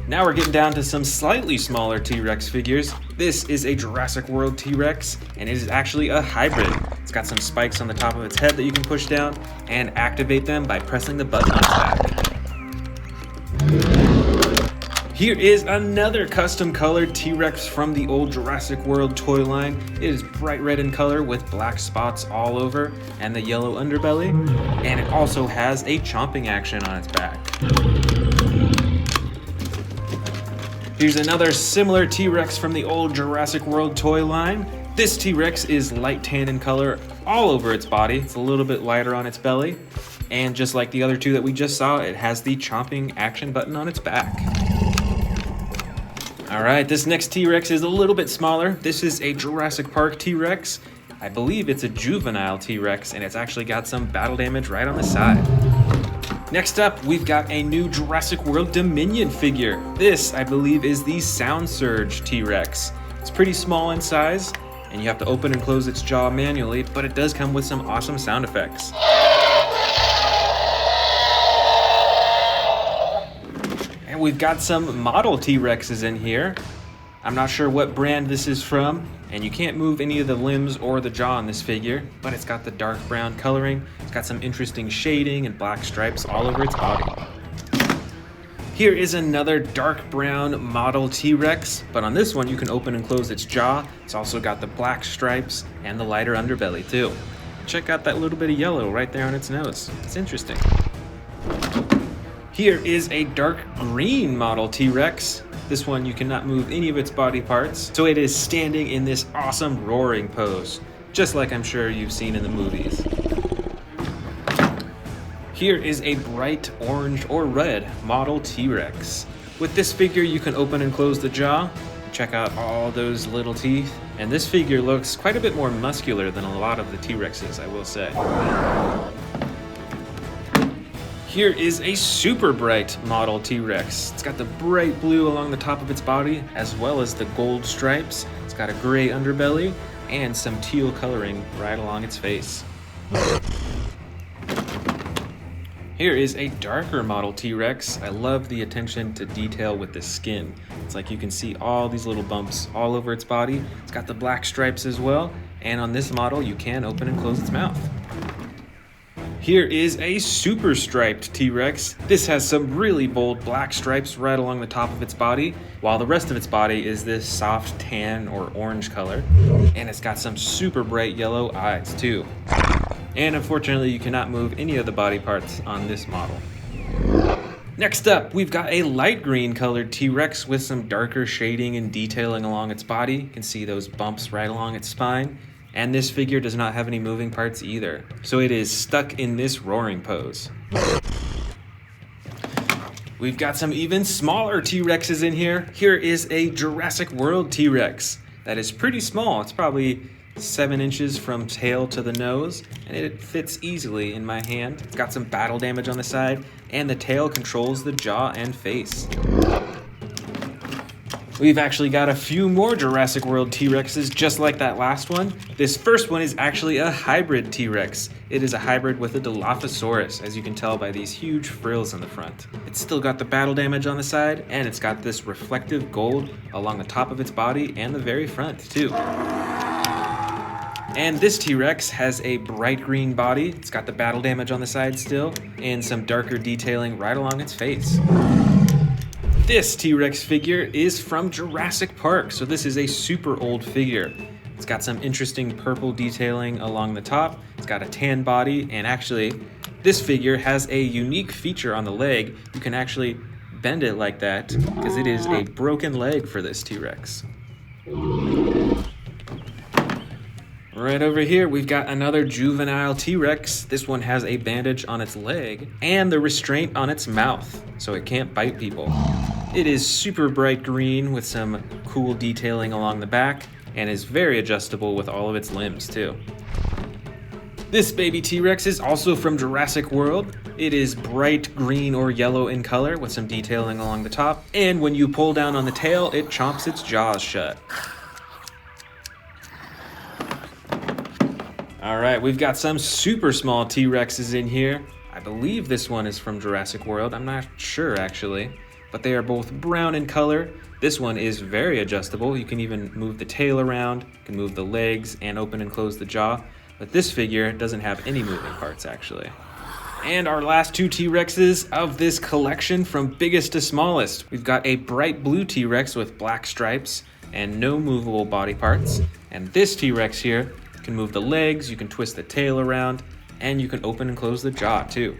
Now we're getting down to some slightly smaller T-Rex figures. This is a Jurassic World T-Rex, and it is actually a hybrid. It's got some spikes on the top of its head that you can push down and activate them by pressing the button on its back. Here is another custom colored T-Rex from the old Jurassic World toy line. It is bright red in color with black spots all over and the yellow underbelly. And it also has a chomping action on its back. Here's another similar T-Rex from the old Jurassic World toy line. This T-Rex is light tan in color all over its body. It's a little bit lighter on its belly. And just like the other two that we just saw, it has the chomping action button on its back. All right, this next T-Rex is a little bit smaller. This is a Jurassic Park T-Rex. I believe it's a juvenile T-Rex, and it's actually got some battle damage right on the side. Next up, we've got a new Jurassic World Dominion figure. This, I believe, is the Sound Surge T-Rex. It's pretty small in size, and you have to open and close its jaw manually, but it does come with some awesome sound effects. And we've got some model T-Rexes in here. I'm not sure what brand this is from, and you can't move any of the limbs or the jaw on this figure, but it's got the dark brown coloring. It's got some interesting shading and black stripes all over its body. Here is another dark brown model T-Rex, but on this one you can open and close its jaw. It's also got the black stripes and the lighter underbelly too. Check out that little bit of yellow right there on its nose. It's interesting. Here is a dark green model T-Rex. This one you cannot move any of its body parts, so it is standing in this awesome roaring pose, just like I'm sure you've seen in the movies. Here is a bright orange or red model T-Rex. With this figure you can open and close the jaw, check out all those little teeth, and this figure looks quite a bit more muscular than a lot of the T-Rexes, I will say. Here is a super bright model T-Rex. It's got the bright blue along the top of its body, as well as the gold stripes. It's got a gray underbelly and some teal coloring right along its face. Here is a darker model T-Rex. I love the attention to detail with the skin. It's like you can see all these little bumps all over its body. It's got the black stripes as well, and on this model you can open and close its mouth. Here is a super striped T-Rex. This has some really bold black stripes right along the top of its body, while the rest of its body is this soft tan or orange color. And it's got some super bright yellow eyes too. And unfortunately, you cannot move any of the body parts on this model. Next up, we've got a light green colored T-Rex with some darker shading and detailing along its body. You can see those bumps right along its spine. And this figure does not have any moving parts either. So it is stuck in this roaring pose. We've got some even smaller T-Rexes in here. Here is a Jurassic World T-Rex that is pretty small. It's probably 7 inches from tail to the nose, and it fits easily in my hand. It's got some battle damage on the side, and the tail controls the jaw and face. We've actually got a few more Jurassic World T-Rexes just like that last one. This first one is actually a hybrid T-Rex. It is a hybrid with a Dilophosaurus, as you can tell by these huge frills in the front. It's still got the battle damage on the side, and it's got this reflective gold along the top of its body and the very front too. And this T-Rex has a bright green body. It's got the battle damage on the side still, and some darker detailing right along its face. This T-Rex figure is from Jurassic Park, so this is a super old figure. It's got some interesting purple detailing along the top. It's got a tan body, and actually, this figure has a unique feature on the leg. You can actually bend it like that, because it is a broken leg for this T-Rex. Right over here, we've got another juvenile T-Rex. This one has a bandage on its leg and the restraint on its mouth, so it can't bite people. It is super bright green with some cool detailing along the back and is very adjustable with all of its limbs too. This baby T-Rex is also from Jurassic World. It is bright green or yellow in color with some detailing along the top, and when you pull down on the tail, it chomps its jaws shut. All right, we've got some super small T-Rexes in here. I believe this one is from Jurassic World. I'm not sure actually, but they are both brown in color. This one is very adjustable. You can even move the tail around, you can move the legs and open and close the jaw. But this figure doesn't have any moving parts actually. And our last two T-Rexes of this collection from biggest to smallest. We've got a bright blue T-Rex with black stripes and no movable body parts. And this T-Rex here, you can move the legs, you can twist the tail around, and you can open and close the jaw too.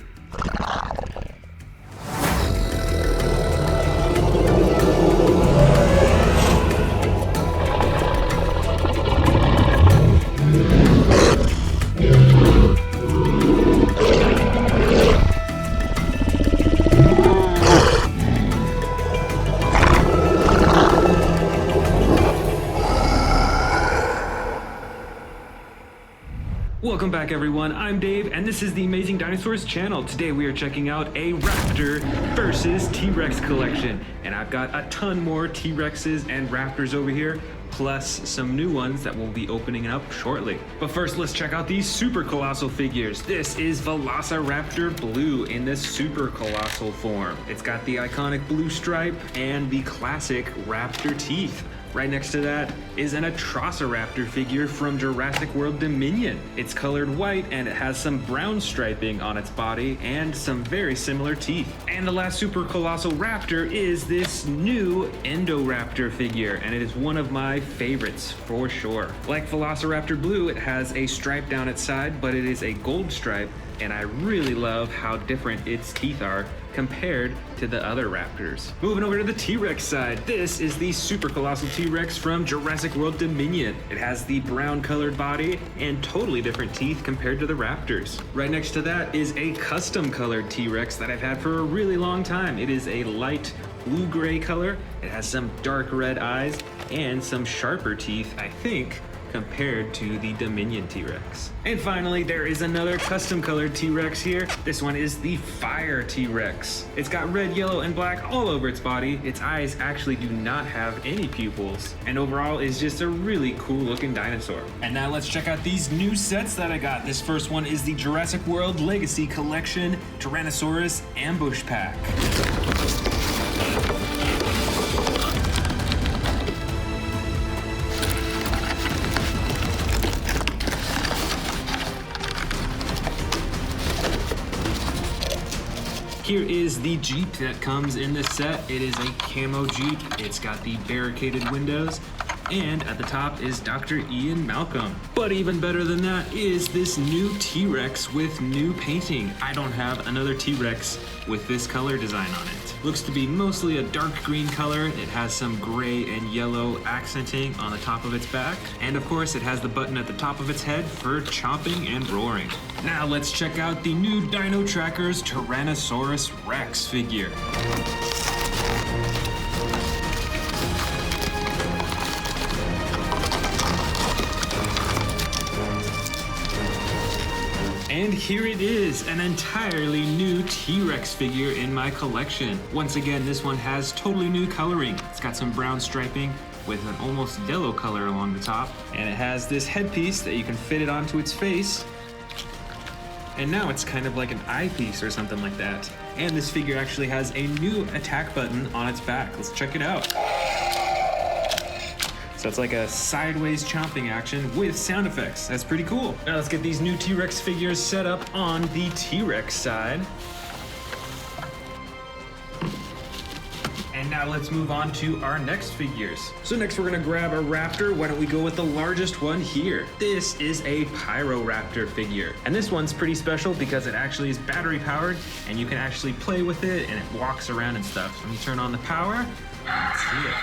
Welcome back everyone, I'm Dave and this is the Amazing Dinosaurs channel. Today we are checking out a Raptor versus T-Rex collection. And I've got a ton more T-Rexes and Raptors over here, plus some new ones that we'll be opening up shortly. But first let's check out these super colossal figures. This is Velociraptor Blue in this super colossal form. It's got the iconic blue stripe and the classic raptor teeth. Right next to that is an Atrociraptor figure from Jurassic World Dominion. It's colored white and it has some brown striping on its body and some very similar teeth. And the last super colossal raptor is this new Indoraptor figure, and it is one of my favorites for sure. Like Velociraptor Blue, it has a stripe down its side, but it is a gold stripe, and I really love how different its teeth are compared to the other raptors. Moving over to the T-Rex side, this is the super colossal T-Rex from Jurassic World Dominion. It has the brown colored body and totally different teeth compared to the raptors. Right next to that is a custom colored T-Rex that I've had for a really long time. It is a light blue-gray color. It has some dark red eyes and some sharper teeth, I think, compared to the Dominion T-Rex. And finally, there is another custom colored T-Rex here. This one is the Fire T-Rex. It's got red, yellow, and black all over its body. Its eyes actually do not have any pupils, and overall is just a really cool looking dinosaur. And now let's check out these new sets that I got. This first one is the Jurassic World Legacy Collection Tyrannosaurus Ambush Pack. Here is the Jeep that comes in this set. It is a camo Jeep. It's got the barricaded windows And at the top is Dr. Ian Malcolm. But even better than that is this new T-Rex with new painting. I don't have another T-Rex with this color design on it. Looks to be mostly a dark green color. It has some gray and yellow accenting on the top of its back. And of course, it has the button at the top of its head for chomping and roaring. Now let's check out the new Dino Tracker's Tyrannosaurus Rex figure. And here it is, an entirely new T-Rex figure in my collection. Once again, this one has totally new coloring. It's got some brown striping with an almost yellow color along the top. And it has this headpiece that you can fit it onto its face. And now it's kind of like an eyepiece or something like that. And this figure actually has a new attack button on its back. Let's check it out. So it's like a sideways chomping action with sound effects. That's pretty cool. Now let's get these new T-Rex figures set up on the T-Rex side. And now let's move on to our next figures. So next we're gonna grab a raptor. Why don't we go with the largest one here? This is a Pyroraptor figure. And this one's pretty special because it actually is battery powered and you can actually play with it and it walks around and stuff. So let me turn on the power. Let's see it.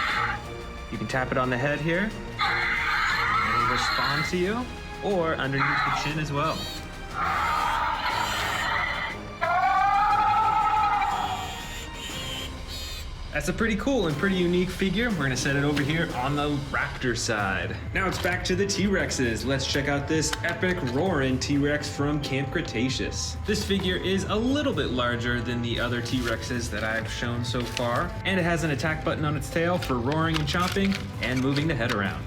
You can tap it on the head here, and it'll respond to you, or underneath the chin as well. That's a pretty cool and pretty unique figure. We're gonna set it over here on the raptor side. Now it's back to the T-Rexes. Let's check out this epic roaring T-Rex from Camp Cretaceous. This figure is a little bit larger than the other T-Rexes that I've shown so far, and it has an attack button on its tail for roaring and chomping and moving the head around.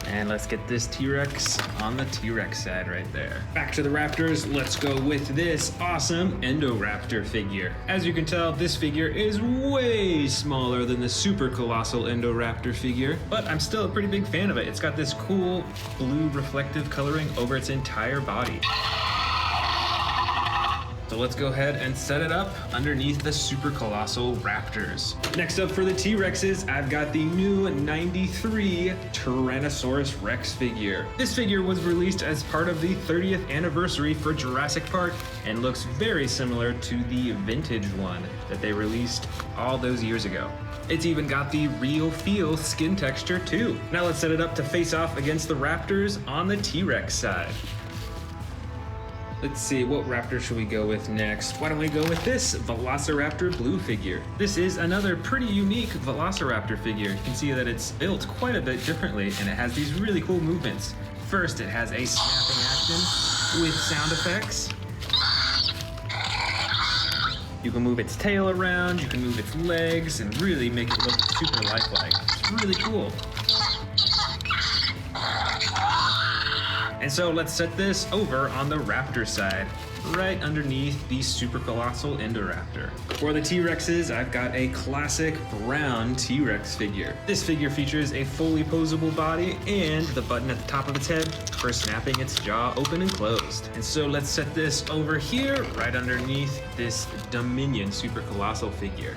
And let's get this T-Rex on the T-Rex side right there. Back to the Raptors, let's go with this awesome Indoraptor figure. As you can tell, this figure is way smaller than the super colossal Indoraptor figure, but I'm still a pretty big fan of it. It's got this cool blue reflective coloring over its entire body. So let's go ahead and set it up underneath the super colossal raptors. Next up for the T-Rexes, I've got the new 93 Tyrannosaurus Rex figure. This figure was released as part of the 30th anniversary for Jurassic Park and looks very similar to the vintage one that they released all those years ago. It's even got the real feel skin texture too. Now let's set it up to face off against the raptors on the T-Rex side. Let's see, what raptor should we go with next? Why don't we go with this Velociraptor blue figure? This is another pretty unique Velociraptor figure. You can see that it's built quite a bit differently and it has these really cool movements. First, it has a snapping action with sound effects. You can move its tail around, you can move its legs, and really make it look super lifelike. It's really cool. And so let's set this over on the raptor side, right underneath the super colossal Indoraptor. For the T-Rexes, I've got a classic brown T-Rex figure. This figure features a fully posable body and the button at the top of its head for snapping its jaw open and closed. And so let's set this over here, right underneath this Dominion super colossal figure.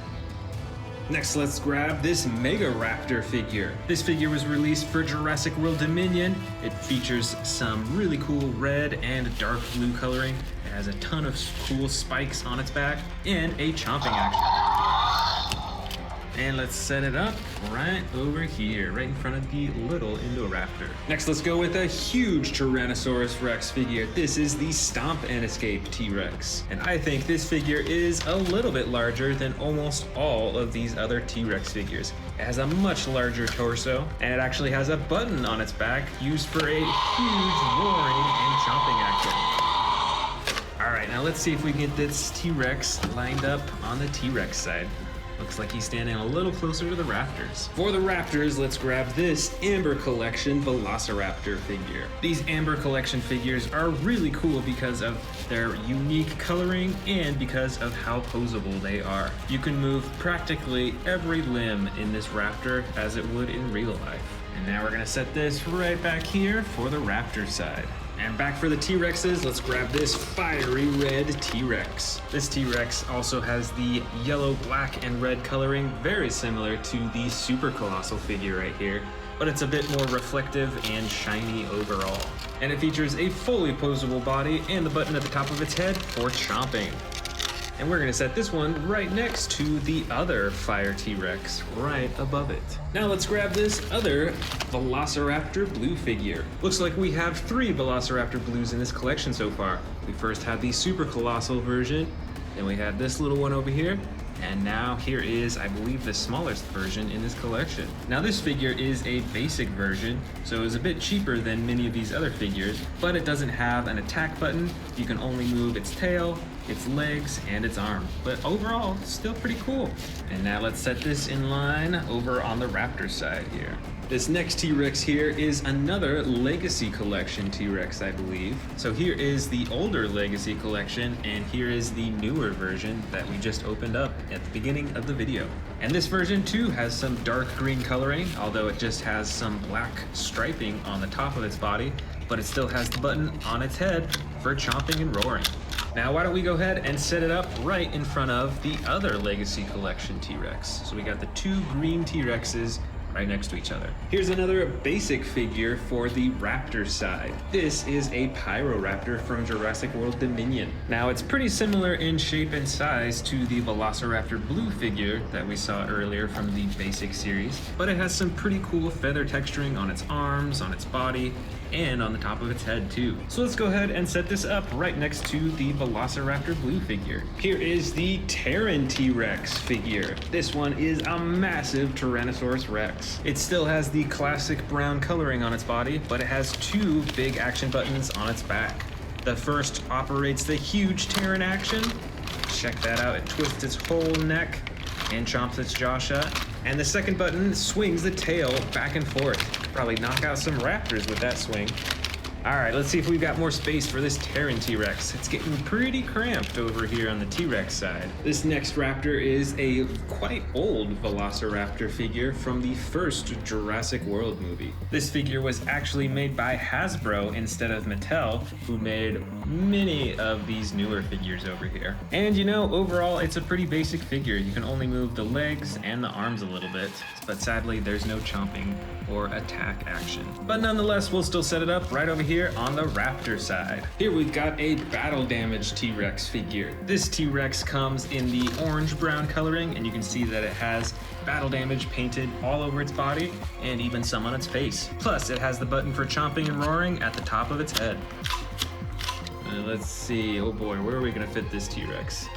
Next, let's grab this Mega Raptor figure. This figure was released for Jurassic World Dominion. It features some really cool red and dark blue coloring. It has a ton of cool spikes on its back and a chomping action. And let's set it up right over here, right in front of the little Indoraptor. Next, let's go with a huge Tyrannosaurus Rex figure. This is the Stomp and Escape T-Rex. And I think this figure is a little bit larger than almost all of these other T-Rex figures. It has a much larger torso, and it actually has a button on its back used for a huge roaring and chomping action. All right, now let's see if we can get this T-Rex lined up on the T-Rex side. Looks like he's standing a little closer to the raptors. For the raptors, let's grab this Amber Collection Velociraptor figure. These Amber Collection figures are really cool because of their unique coloring and because of how posable they are. You can move practically every limb in this raptor as it would in real life. And now we're gonna set this right back here for the raptor side. And back for the T-Rexes, let's grab this fiery red T-Rex. This T-Rex also has the yellow, black, and red coloring, very similar to the super colossal figure right here. but it's a bit more reflective and shiny overall. And it features a fully posable body and the button at the top of its head for chomping. And we're gonna set this one right next to the other Fire T-Rex, right above it. Now let's grab this other Velociraptor blue figure. Looks like we have 3 Velociraptor blues in this collection so far. We first had the super colossal version, then we had this little one over here, and now here is, I believe, the smallest version in this collection. Now this figure is a basic version, so it's a bit cheaper than many of these other figures, but it doesn't have an attack button. You can only move its tail, its legs, and its arm. But overall, still pretty cool. And now let's set this in line over on the Raptor side here. This next T-Rex here is another Legacy Collection T-Rex, I believe. So here is the older Legacy Collection, and here is the newer version that we just opened up at the beginning of the video. And this version too has some dark green coloring, although it just has some black striping on the top of its body, but it still has the button on its head for chomping and roaring. Now why don't we go ahead and set it up right in front of the other Legacy Collection T-Rex. So we got the 2 green T-Rexes right next to each other. Here's another basic figure for the Raptor side. This is a Pyroraptor from Jurassic World Dominion. Now it's pretty similar in shape and size to the Velociraptor blue figure that we saw earlier from the basic series, but it has some pretty cool feather texturing on its arms, on its body, and on the top of its head too. So let's go ahead and set this up right next to the Velociraptor blue figure. Here is the Terran T-Rex figure. This one is a massive Tyrannosaurus Rex. It still has the classic brown coloring on its body, but it has 2 big action buttons on its back. The first operates the huge Terran action. Check that out, it twists its whole neck and chomps its jaw shut. And the second button swings the tail back and forth. Probably knock out some raptors with that swing. All right, let's see if we've got more space for this Terran T-Rex. It's getting pretty cramped over here on the T-Rex side. This next raptor is a quite old Velociraptor figure from the first Jurassic World movie. This figure was actually made by Hasbro instead of Mattel, who made many of these newer figures over here. And you know, overall, it's a pretty basic figure. You can only move the legs and the arms a little bit, but sadly, there's no chomping or attack action. But nonetheless, we'll still set it up right over here on the Raptor side. Here we've got a battle damage T-Rex figure. This T-Rex comes in the orange-brown coloring, and you can see that it has battle damage painted all over its body and even some on its face. Plus, it has the button for chomping and roaring at the top of its head. Let's see, oh boy, where are we gonna fit this T-Rex?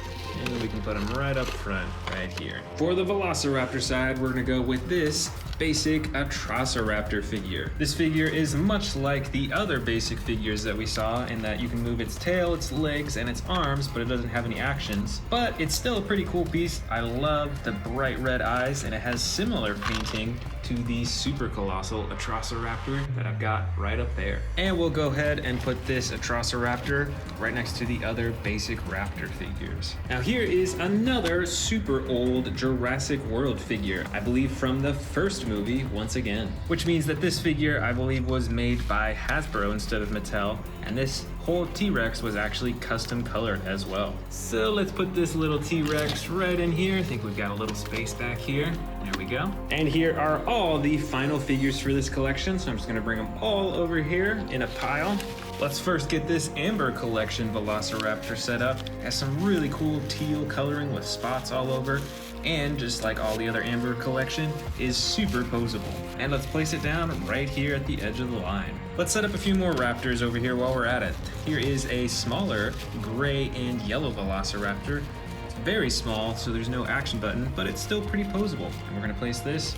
And we can put him right up front, right here. For the Velociraptor side, we're gonna go with this basic Atrociraptor figure. This figure is much like the other basic figures that we saw in that you can move its tail, its legs, and its arms, but it doesn't have any actions. But it's still a pretty cool piece. I love the bright red eyes, and it has similar painting to the super colossal Atrociraptor that I've got right up there. And we'll go ahead and put this Atrociraptor right next to the other basic raptor figures. Now here is another super old Jurassic World figure, I believe from the first movie once again, which means that this figure I believe was made by Hasbro instead of Mattel, and this whole T-Rex was actually custom colored as well. So let's put this little T-Rex right in here. I think we've got a little space back here. There we go. And here are all the final figures for this collection, so I'm just gonna bring them all over here in a pile. Let's first get this Amber Collection Velociraptor set up. It has some really cool teal coloring with spots all over, and just like all the other Amber Collection, is super posable. And let's place it down right here at the edge of the line. Let's set up a few more raptors over here while we're at it. Here is a smaller gray and yellow Velociraptor. It's very small, so there's no action button, but it's still pretty posable. And we're gonna place this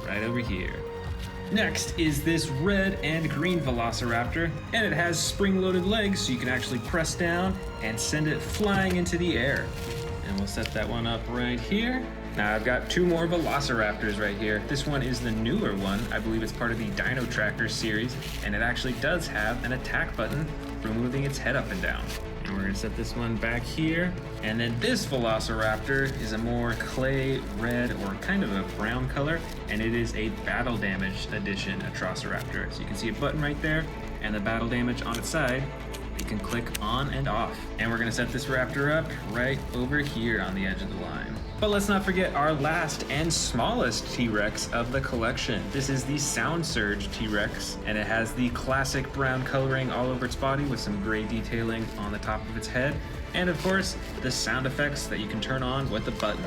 right over here. Next is this red and green Velociraptor, and it has spring-loaded legs, so you can actually press down and send it flying into the air. And we'll set that one up right here. Now I've got 2 more Velociraptors right here. This one is the newer one. I believe it's part of the Dino Tracker series, and it actually does have an attack button for moving its head up and down. And we're gonna set this one back here. And then this Velociraptor is a more clay red or kind of a brown color, and it is a battle damage edition Atrociraptor. So you can see a button right there and the battle damage on its side. You can click on and off. And we're gonna set this raptor up right over here on the edge of the line. But let's not forget our last and smallest T-Rex of the collection. This is the Sound Surge T-Rex, and it has the classic brown coloring all over its body with some gray detailing on the top of its head. And of course, the sound effects that you can turn on with a button.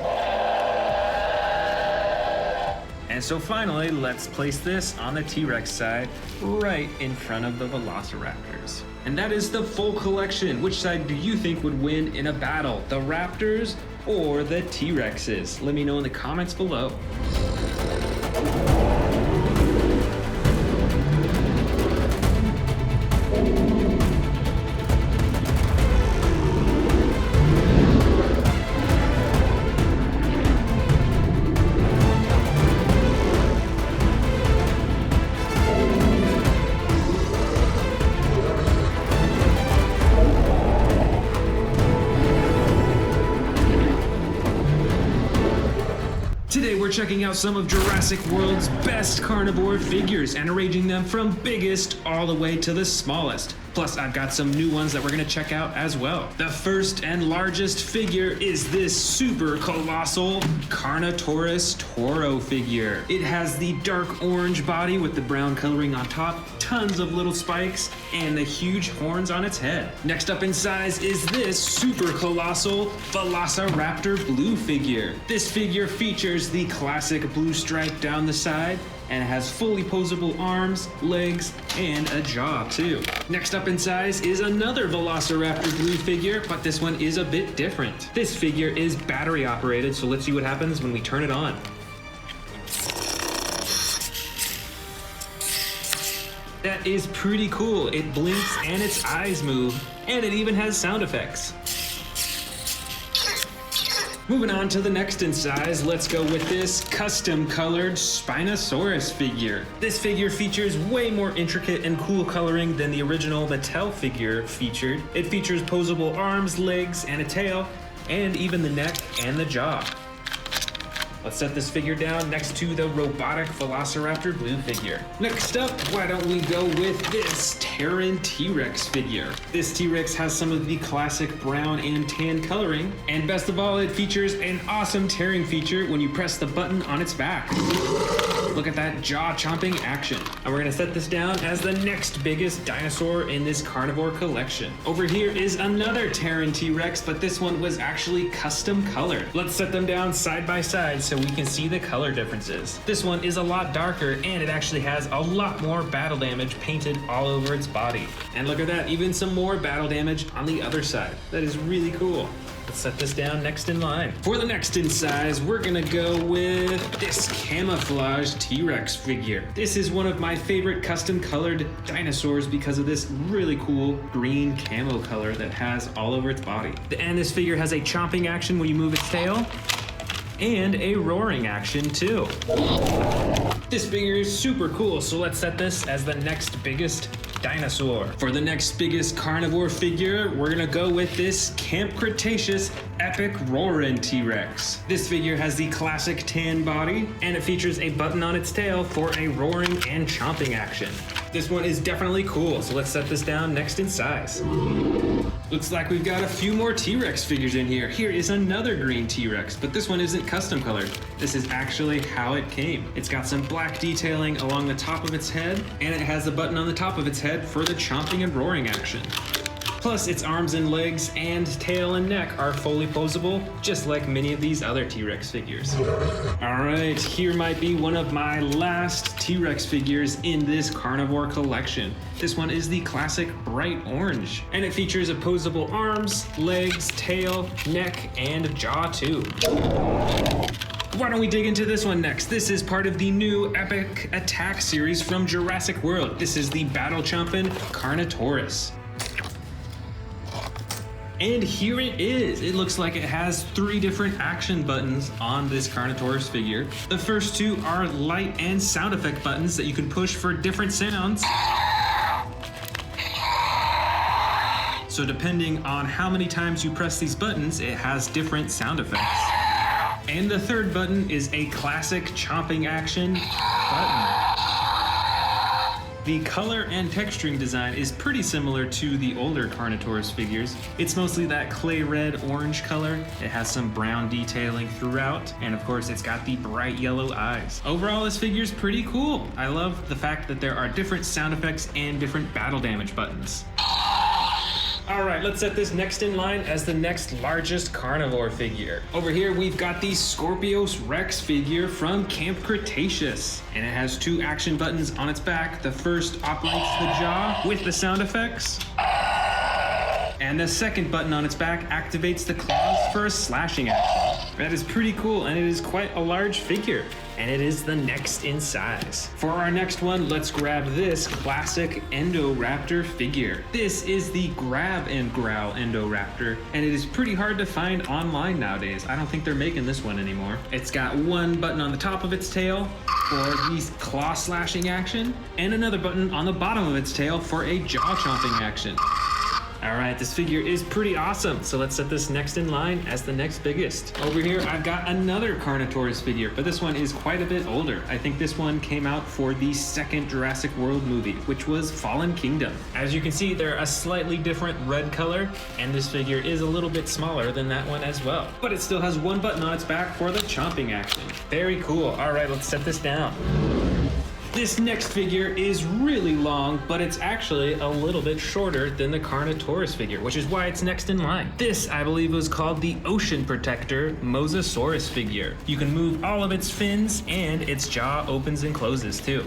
And so finally, let's place this on the T-Rex side, right in front of the Velociraptors. And that is the full collection. Which side do you think would win in a battle? The Raptors or the T-Rexes? Let me know in the comments below. Today we're checking out some of Jurassic World's best carnivore figures and arranging them from biggest all the way to the smallest. Plus, I've got some new ones that we're gonna check out as well. The first and largest figure is this super colossal Carnotaurus Toro figure. It has the dark orange body with the brown coloring on top, tons of little spikes, and the huge horns on its head. Next up in size is this super colossal Velociraptor blue figure. This figure features the classic blue stripe down the side, and it has fully posable arms, legs, and a jaw too. Next up in size is another Velociraptor blue figure, but this one is a bit different. This figure is battery operated, so let's see what happens when we turn it on. That is pretty cool. It blinks and its eyes move, and it even has sound effects. Moving on to the next in size, let's go with this custom colored Spinosaurus figure. This figure features way more intricate and cool coloring than the original Mattel figure featured. It features posable arms, legs, and a tail, and even the neck and the jaw. Let's set this figure down next to the robotic Velociraptor blue figure. Next up, why don't we go with this Terran T-Rex figure. This T-Rex has some of the classic brown and tan coloring, and best of all, it features an awesome tearing feature when you press the button on its back. Look at that jaw-chomping action. And we're gonna set this down as the next biggest dinosaur in this carnivore collection. Over here is another Terran T-Rex, but this one was actually custom colored. Let's set them down side by side so we can see the color differences. This one is a lot darker, and it actually has a lot more battle damage painted all over its body. And look at that, even some more battle damage on the other side. That is really cool. Let's set this down next in line. For the next in size, we're gonna go with this camouflage T-Rex figure. This is one of my favorite custom colored dinosaurs because of this really cool green camo color that has all over its body. And this figure has a chomping action when you move its tail, and a roaring action too. This figure is super cool, so let's set this as the next biggest dinosaur. For the next biggest carnivore figure, we're gonna go with this Camp Cretaceous Epic Roarin' T-Rex. This figure has the classic tan body, and it features a button on its tail for a roaring and chomping action. This one is definitely cool, so let's set this down next in size. Looks like we've got a few more T-Rex figures in here. Here is another green T-Rex, but this one isn't custom colored. This is actually how it came. It's got some black detailing along the top of its head, and it has a button on the top of its head for the chomping and roaring action. Plus, its arms and legs and tail and neck are fully posable, just like many of these other T-Rex figures. Alright, here might be one of my last T-Rex figures in this carnivore collection. This one is the classic bright orange, and it features opposable arms, legs, tail, neck, and jaw too. Why don't we dig into this one next? This is part of the new Epic Attack series from Jurassic World. This is the battle-chomping Carnotaurus. And here it is. It looks like it has 3 different action buttons on this Carnotaurus figure. The first 2 are light and sound effect buttons that you can push for different sounds. So depending on how many times you press these buttons, it has different sound effects. And the third button is a classic chomping action button. The color and texturing design is pretty similar to the older Carnotaurus figures. It's mostly that clay red orange color. It has some brown detailing throughout, and of course it's got the bright yellow eyes. Overall, this figure is pretty cool. I love the fact that there are different sound effects and different battle damage buttons. All right, let's set this next in line as the next largest carnivore figure. Over here, we've got the Scorpius Rex figure from Camp Cretaceous. And it has 2 action buttons on its back. The first operates the jaw with the sound effects. And the second button on its back activates the claws for a slashing action. That is pretty cool, and it is quite a large figure. And it is the next in size. For our next one, let's grab this classic Indoraptor figure. This is the grab and growl Indoraptor, and it is pretty hard to find online nowadays. I don't think they're making this one anymore. It's got 1 button on the top of its tail for the claw slashing action, and another button on the bottom of its tail for a jaw chomping action. All right, this figure is pretty awesome, so let's set this next in line as the next biggest. Over here, I've got another Carnotaurus figure, but this one is quite a bit older. I think this one came out for the second Jurassic World movie, which was Fallen Kingdom. As you can see, they're a slightly different red color, and this figure is a little bit smaller than that one as well. But it still has 1 button on its back for the chomping action. Very cool. All right, let's set this down. This next figure is really long, but it's actually a little bit shorter than the Carnotaurus figure, which is why it's next in line. This, I believe, was called the Ocean Protector Mosasaurus figure. You can move all of its fins, and its jaw opens and closes too.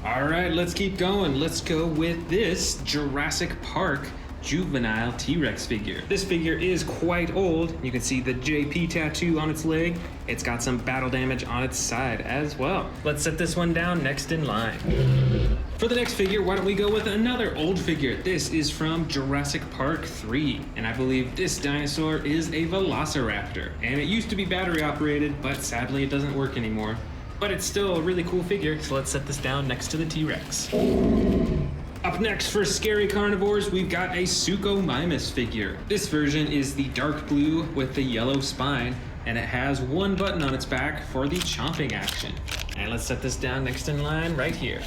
All right, let's keep going. Let's go with this Jurassic Park juvenile T-Rex figure. This figure is quite old. You can see the JP tattoo on its leg. It's got some battle damage on its side as well. Let's set this one down next in line. For the next figure, why don't we go with another old figure? This is from Jurassic Park 3, and I believe this dinosaur is a Velociraptor. And it used to be battery operated, but sadly it doesn't work anymore. But it's still a really cool figure, so let's set this down next to the T-Rex. Up next for scary carnivores, we've got a Suchomimus figure. This version is the dark blue with the yellow spine, and it has 1 button on its back for the chomping action. And let's set this down next in line right here.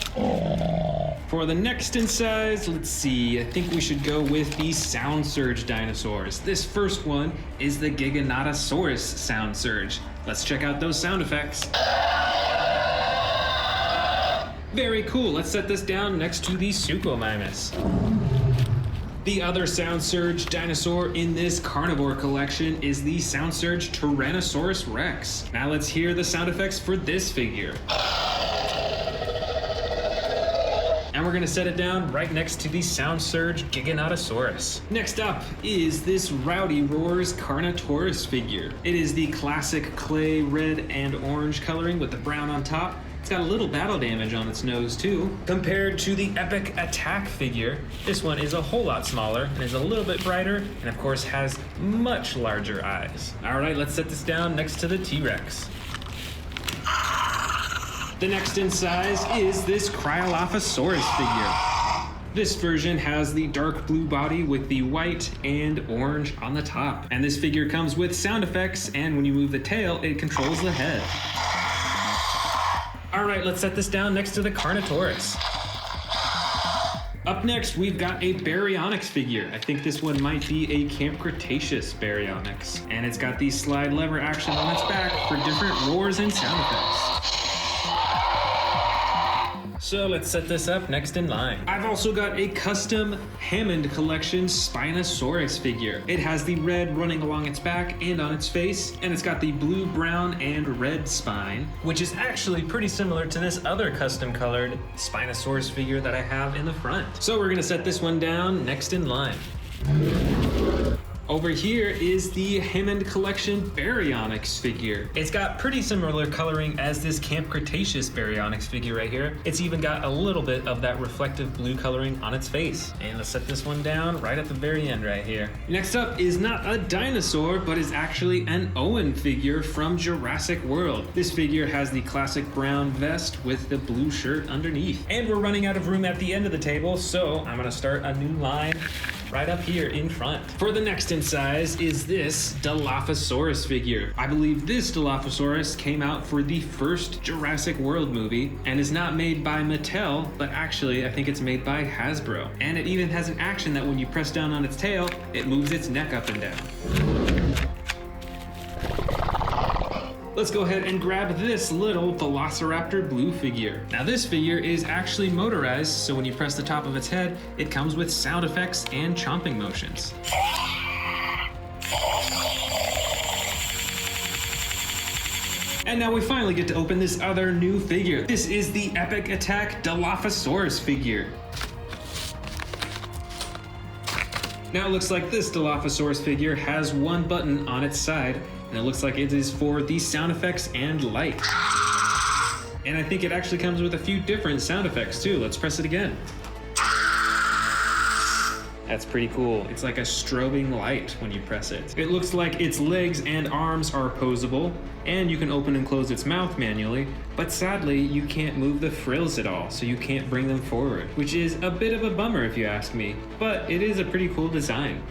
For the next in size, let's see, I think we should go with the Sound Surge dinosaurs. This first one is the Giganotosaurus Sound Surge. Let's check out those sound effects. Very cool. Let's set this down next to the Suchomimus. The other Sound Surge dinosaur in this carnivore collection is the Sound Surge Tyrannosaurus Rex. Now let's hear the sound effects for this figure. And we're gonna set it down right next to the Sound Surge Giganotosaurus. Next up is this Rowdy Roars Carnotaurus figure. It is the classic clay red and orange coloring with the brown on top. It's got a little battle damage on its nose too. Compared to the Epic Attack figure, this one is a whole lot smaller and is a little bit brighter, and of course has much larger eyes. All right, let's set this down next to the T-Rex. The next in size is this Cryolophosaurus figure. This version has the dark blue body with the white and orange on the top. And this figure comes with sound effects, and when you move the tail, it controls the head. All right, let's set this down next to the Carnotaurus. Up next, we've got a Baryonyx figure. I think this one might be a Camp Cretaceous Baryonyx. And it's got the slide lever action on its back for different roars and sound effects. So let's set this up next in line. I've also got a custom Hammond collection Spinosaurus figure. It has the red running along its back and on its face, and it's got the blue, brown, and red spine, which is actually pretty similar to this other custom colored Spinosaurus figure that I have in the front. So we're gonna set this one down next in line. Over here is the Hammond Collection Baryonyx figure. It's got pretty similar coloring as this Camp Cretaceous Baryonyx figure right here. It's even got a little bit of that reflective blue coloring on its face. And let's set this one down right at the very end right here. Next up is not a dinosaur, but is actually an Owen figure from Jurassic World. This figure has the classic brown vest with the blue shirt underneath. And we're running out of room at the end of the table, so I'm gonna start a new line right up here in front. For the next in size is this Dilophosaurus figure. I believe this Dilophosaurus came out for the first Jurassic World movie and is not made by Mattel, but actually I think it's made by Hasbro. And it even has an action that when you press down on its tail, it moves its neck up and down. Let's go ahead and grab this little Velociraptor blue figure. Now this figure is actually motorized, so when you press the top of its head, it comes with sound effects and chomping motions. And now we finally get to open this other new figure. This is the Epic Attack Dilophosaurus figure. Now it looks like this Dilophosaurus figure has one button on its side, and it looks like it is for the sound effects and light. And I think it actually comes with a few different sound effects too. Let's press it again. That's pretty cool. It's like a strobing light when you press it. It looks like its legs and arms are posable, and you can open and close its mouth manually, but sadly you can't move the frills at all, so you can't bring them forward, which is a bit of a bummer if you ask me, but it is a pretty cool design.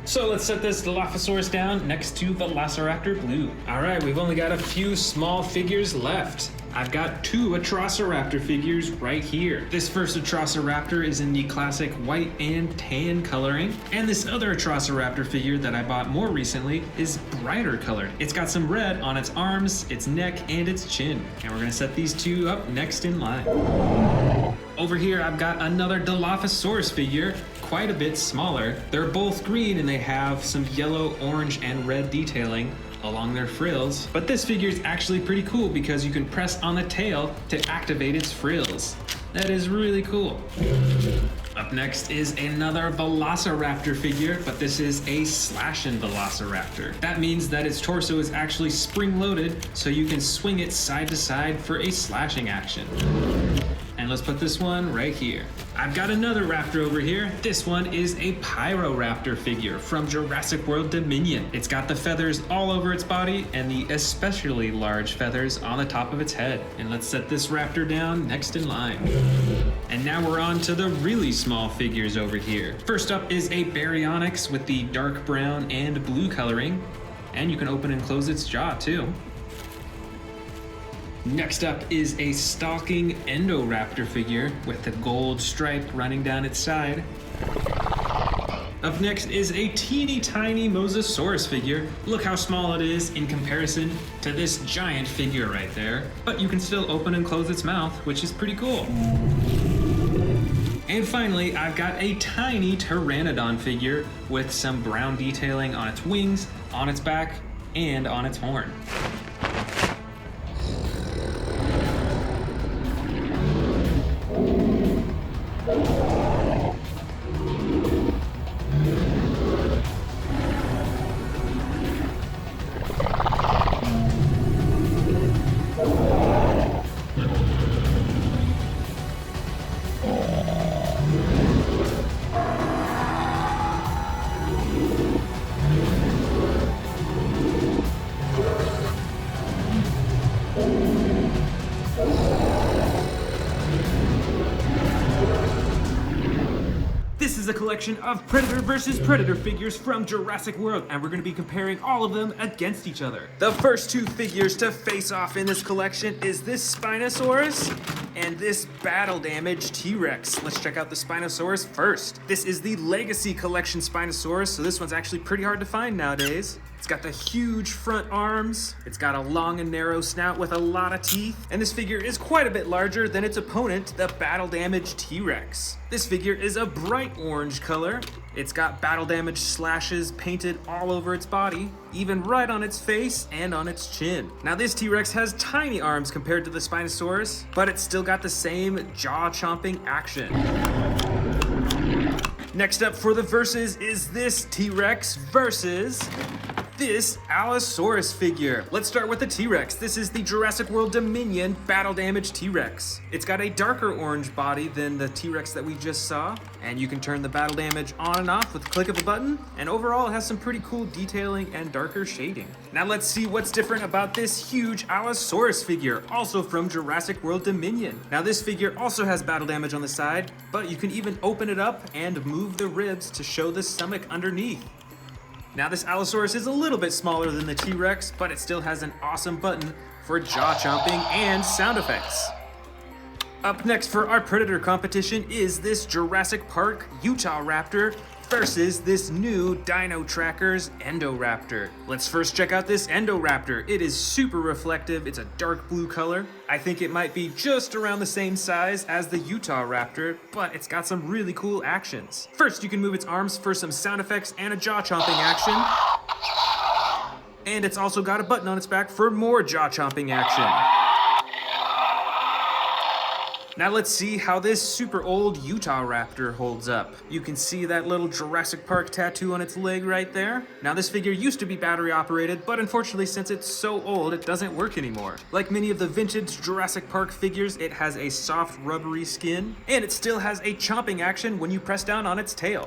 So let's set this Dilophosaurus down next to Velociraptor Blue. All right, we've only got a few small figures left. I've got two Atrociraptor figures right here. This first Atrociraptor is in the classic white and tan coloring, and this other Atrociraptor figure that I bought more recently is brighter colored. It's got some red on its arms, its neck, and its chin. And we're gonna set these two up next in line. Over here, I've got another Dilophosaurus figure, quite a bit smaller. They're both green and they have some yellow, orange, and red detailing along their frills. But this figure is actually pretty cool because you can press on the tail to activate its frills. That is really cool. Up next is another Velociraptor figure, but this is a slashing Velociraptor. That means that its torso is actually spring-loaded, so you can swing it side to side for a slashing action. And let's put this one right here. I've got another raptor over here. This one is a Pyroraptor figure from Jurassic World Dominion. It's got the feathers all over its body and the especially large feathers on the top of its head. And let's set this raptor down next in line. And now we're on to the really small figures over here. First up is a Baryonyx with the dark brown and blue coloring. And you can open and close its jaw too. Next up is a stalking Indoraptor figure with the gold stripe running down its side. Up next is a teeny tiny Mosasaurus figure. Look how small it is in comparison to this giant figure right there. But you can still open and close its mouth, which is pretty cool. And finally, I've got a tiny Pteranodon figure with some brown detailing on its wings, on its back, and on its horn. This is a collection of Predator vs. Predator figures from Jurassic World, and we're going to be comparing all of them against each other. The first two figures to face off in this collection is this Spinosaurus and this battle-damaged T-Rex. Let's check out the Spinosaurus first. This is the Legacy Collection Spinosaurus, so this one's actually pretty hard to find nowadays. It's got the huge front arms, it's got a long and narrow snout with a lot of teeth, and this figure is quite a bit larger than its opponent, the battle-damaged T-Rex. This figure is a bright orange color. It's got battle-damaged slashes painted all over its body, even right on its face and on its chin. Now this T-Rex has tiny arms compared to the Spinosaurus, but it's still got the same jaw-chomping action. Next up for the versus is this T-Rex versus this Allosaurus figure. Let's start with the T-Rex. This is the Jurassic World Dominion Battle Damage T-Rex. It's got a darker orange body than the T-Rex that we just saw, and you can turn the battle damage on and off with the click of a button, and overall it has some pretty cool detailing and darker shading. Now let's see what's different about this huge Allosaurus figure, also from Jurassic World Dominion. Now this figure also has battle damage on the side, but you can even open it up and move the ribs to show the stomach underneath. Now this Allosaurus is a little bit smaller than the T-Rex, but it still has an awesome button for jaw chomping and sound effects. Up next for our Predator competition is this Jurassic Park Utah Raptor versus this new Dino Trackers Endoraptor. Let's first check out this Endoraptor. It is super reflective, it's a dark blue color. I think it might be just around the same size as the Utah Raptor, but it's got some really cool actions. First, you can move its arms for some sound effects and a jaw chomping action. And it's also got a button on its back for more jaw chomping action. Now let's see how this super old Utah Raptor holds up. You can see that little Jurassic Park tattoo on its leg right there. Now this figure used to be battery operated, but unfortunately since it's so old, it doesn't work anymore. Like many of the vintage Jurassic Park figures, it has a soft rubbery skin, and it still has a chomping action when you press down on its tail.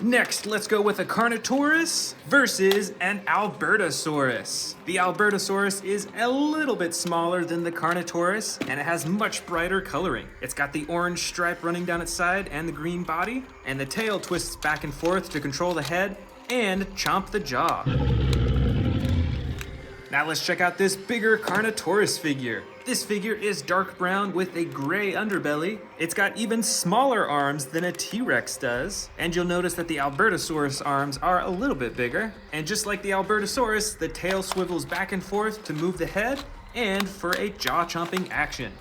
Next, let's go with a Carnotaurus versus an Albertosaurus. The Albertosaurus is a little bit smaller than the Carnotaurus, and it has much brighter coloring. It's got the orange stripe running down its side and the green body, and the tail twists back and forth to control the head and chomp the jaw. Now let's check out this bigger Carnotaurus figure. This figure is dark brown with a gray underbelly. It's got even smaller arms than a T-Rex does. And you'll notice that the Albertosaurus arms are a little bit bigger. And just like the Albertosaurus, the tail swivels back and forth to move the head and for a jaw-chomping action.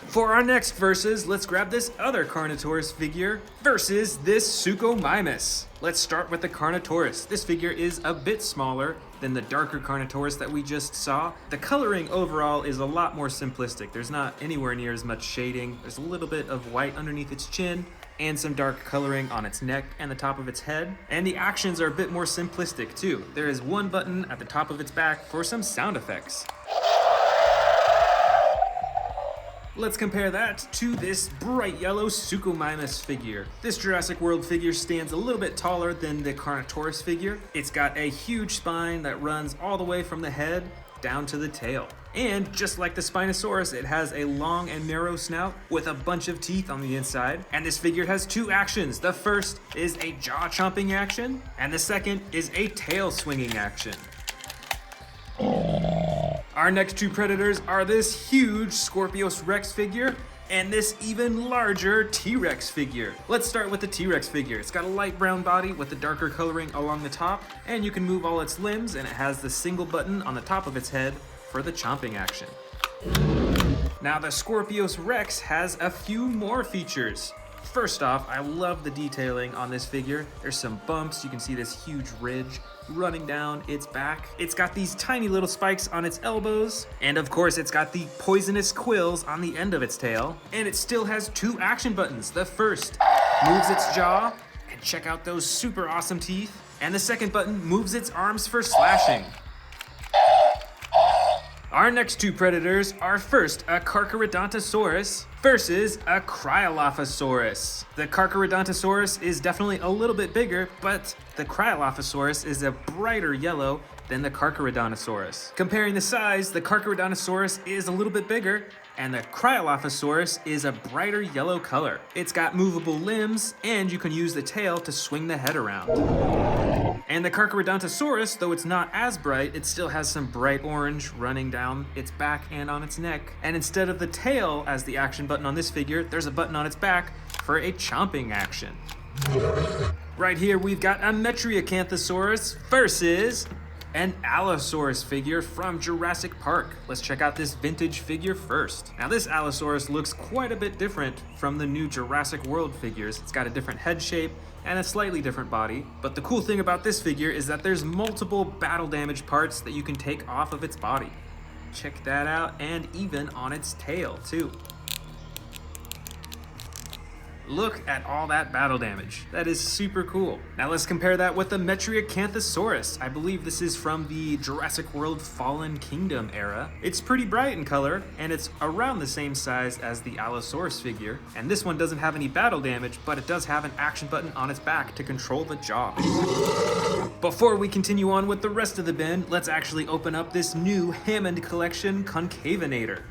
For our next versus, let's grab this other Carnotaurus figure versus this Suchomimus. Let's start with the Carnotaurus. This figure is a bit smaller than the darker Carnotaurus that we just saw. The coloring overall is a lot more simplistic. There's not anywhere near as much shading. There's a little bit of white underneath its chin and some dark coloring on its neck and the top of its head. And the actions are a bit more simplistic too. There is one button at the top of its back for some sound effects. Let's compare that to this bright yellow Suchomimus figure. This Jurassic World figure stands a little bit taller than the Carnotaurus figure. It's got a huge spine that runs all the way from the head down to the tail. And just like the Spinosaurus, it has a long and narrow snout with a bunch of teeth on the inside. And this figure has two actions. The first is a jaw chomping action, and the second is a tail swinging action. Our next two predators are this huge Scorpius Rex figure and this even larger T-Rex figure. Let's start with the T-Rex figure. It's got a light brown body with the darker coloring along the top, and you can move all its limbs, and it has the single button on the top of its head for the chomping action. Now the Scorpius Rex has a few more features. First off, I love the detailing on this figure. There's some bumps. You can see this huge ridge running down its back. It's got these tiny little spikes on its elbows. And of course, it's got the poisonous quills on the end of its tail. And it still has two action buttons. The first moves its jaw, and check out those super awesome teeth. And the second button moves its arms for slashing. Our next two predators are first a Carcharodontosaurus versus a Cryolophosaurus. The Carcharodontosaurus is definitely a little bit bigger, but the Cryolophosaurus is a brighter yellow than the Carcharodontosaurus. Comparing the size, the Carcharodontosaurus is a little bit bigger, and the Cryolophosaurus is a brighter yellow color. It's got movable limbs, and you can use the tail to swing the head around. And the Carcharodontosaurus, though it's not as bright, it still has some bright orange running down its back and on its neck. And instead of the tail as the action button on this figure, there's a button on its back for a chomping action. Right here, we've got a Metriacanthosaurus versus an Allosaurus figure from Jurassic Park. Let's check out this vintage figure first. Now this Allosaurus looks quite a bit different from the new Jurassic World figures. It's got a different head shape and a slightly different body. But the cool thing about this figure is that there's multiple battle damage parts that you can take off of its body. Check that out, and even on its tail too. Look at all that battle damage. That is super cool. Now let's compare that with the Metriacanthosaurus. I believe this is from the Jurassic World Fallen Kingdom era. It's pretty bright in color, and it's around the same size as the Allosaurus figure. And this one doesn't have any battle damage, but it does have an action button on its back to control the jaw. Before we continue on with the rest of the bin, let's actually open up this new Hammond collection Concavinator.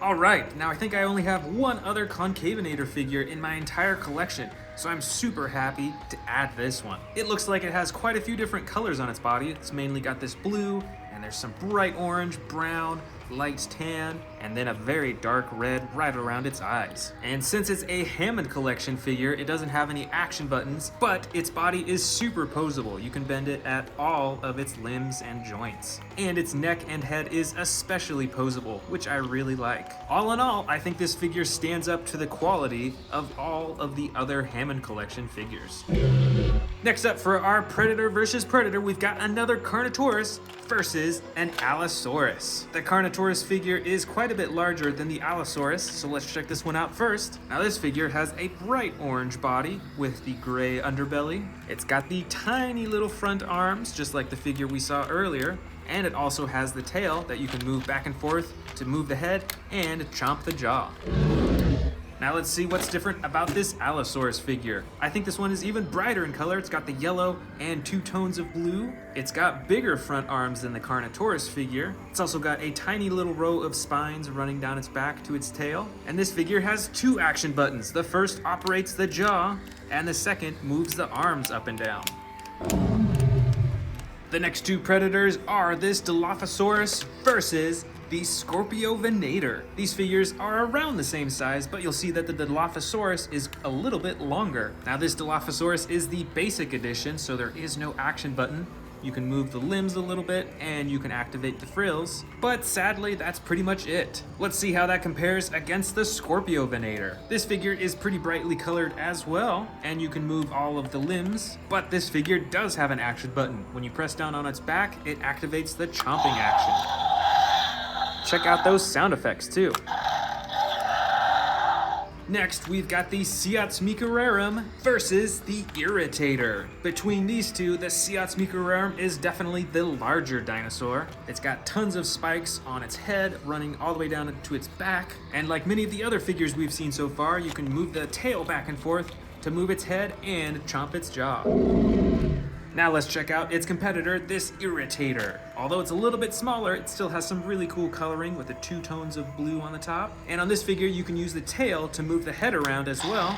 Alright, now I think I only have one other Concavinator figure in my entire collection, so I'm super happy to add this one. It looks like it has quite a few different colors on its body. It's mainly got this blue, and there's some bright orange, brown, light tan, and then a very dark red right around its eyes. And since it's a Hammond collection figure, it doesn't have any action buttons, but its body is super posable. You can bend it at all of its limbs and joints. And its neck and head is especially posable, which I really like. All in all, I think this figure stands up to the quality of all of the other Hammond collection figures. Next up for our Predator versus Predator, we've got another Carnotaurus versus an Allosaurus. The Carnotaurus figure is quite a bit larger than the Allosaurus, so let's check this one out first. Now this figure has a bright orange body with the gray underbelly. It's got the tiny little front arms, just like the figure we saw earlier, and it also has the tail that you can move back and forth to move the head and chomp the jaw. Now let's see what's different about this Allosaurus figure. I think this one is even brighter in color. It's got the yellow and 2 tones of blue. It's got bigger front arms than the Carnotaurus figure. It's also got a tiny little row of spines running down its back to its tail. And this figure has 2 action buttons. The first operates the jaw, and the second moves the arms up and down. The next 2 predators are this Dilophosaurus versus the Scorpiovenator. These figures are around the same size, but you'll see that the Dilophosaurus is a little bit longer. Now this Dilophosaurus is the basic edition, so there is no action button. You can move the limbs a little bit, and you can activate the frills, but sadly that's pretty much it. Let's see how that compares against the Scorpiovenator. This figure is pretty brightly colored as well, and you can move all of the limbs, but this figure does have an action button. When you press down on its back, it activates the chomping action. Check out those sound effects too. Next, we've got the Siatsmicararum versus the Irritator. Between these two, the Siatsmicararum is definitely the larger dinosaur. It's got tons of spikes on its head, running all the way down to its back. And like many of the other figures we've seen so far, you can move the tail back and forth to move its head and chomp its jaw. Now let's check out its competitor, this Irritator. Although it's a little bit smaller, it still has some really cool coloring with the 2 tones of blue on the top. And on this figure, you can use the tail to move the head around as well,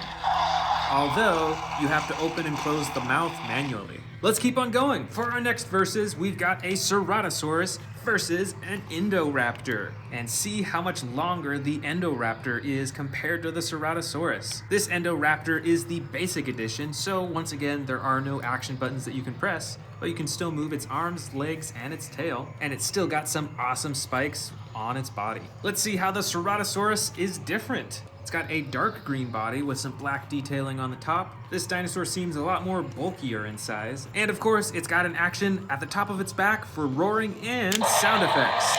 although you have to open and close the mouth manually. Let's keep on going. For our next versus, we've got a Ceratosaurus versus an Indoraptor, and see how much longer the Indoraptor is compared to the Ceratosaurus. This Indoraptor is the basic edition, so once again there are no action buttons that you can press, but you can still move its arms, legs, and its tail, and it's still got some awesome spikes on its body. Let's see how the Ceratosaurus is different. It's got a dark green body with some black detailing on the top. This dinosaur seems a lot more bulkier in size. And of course, it's got an action at the top of its back for roaring and sound effects.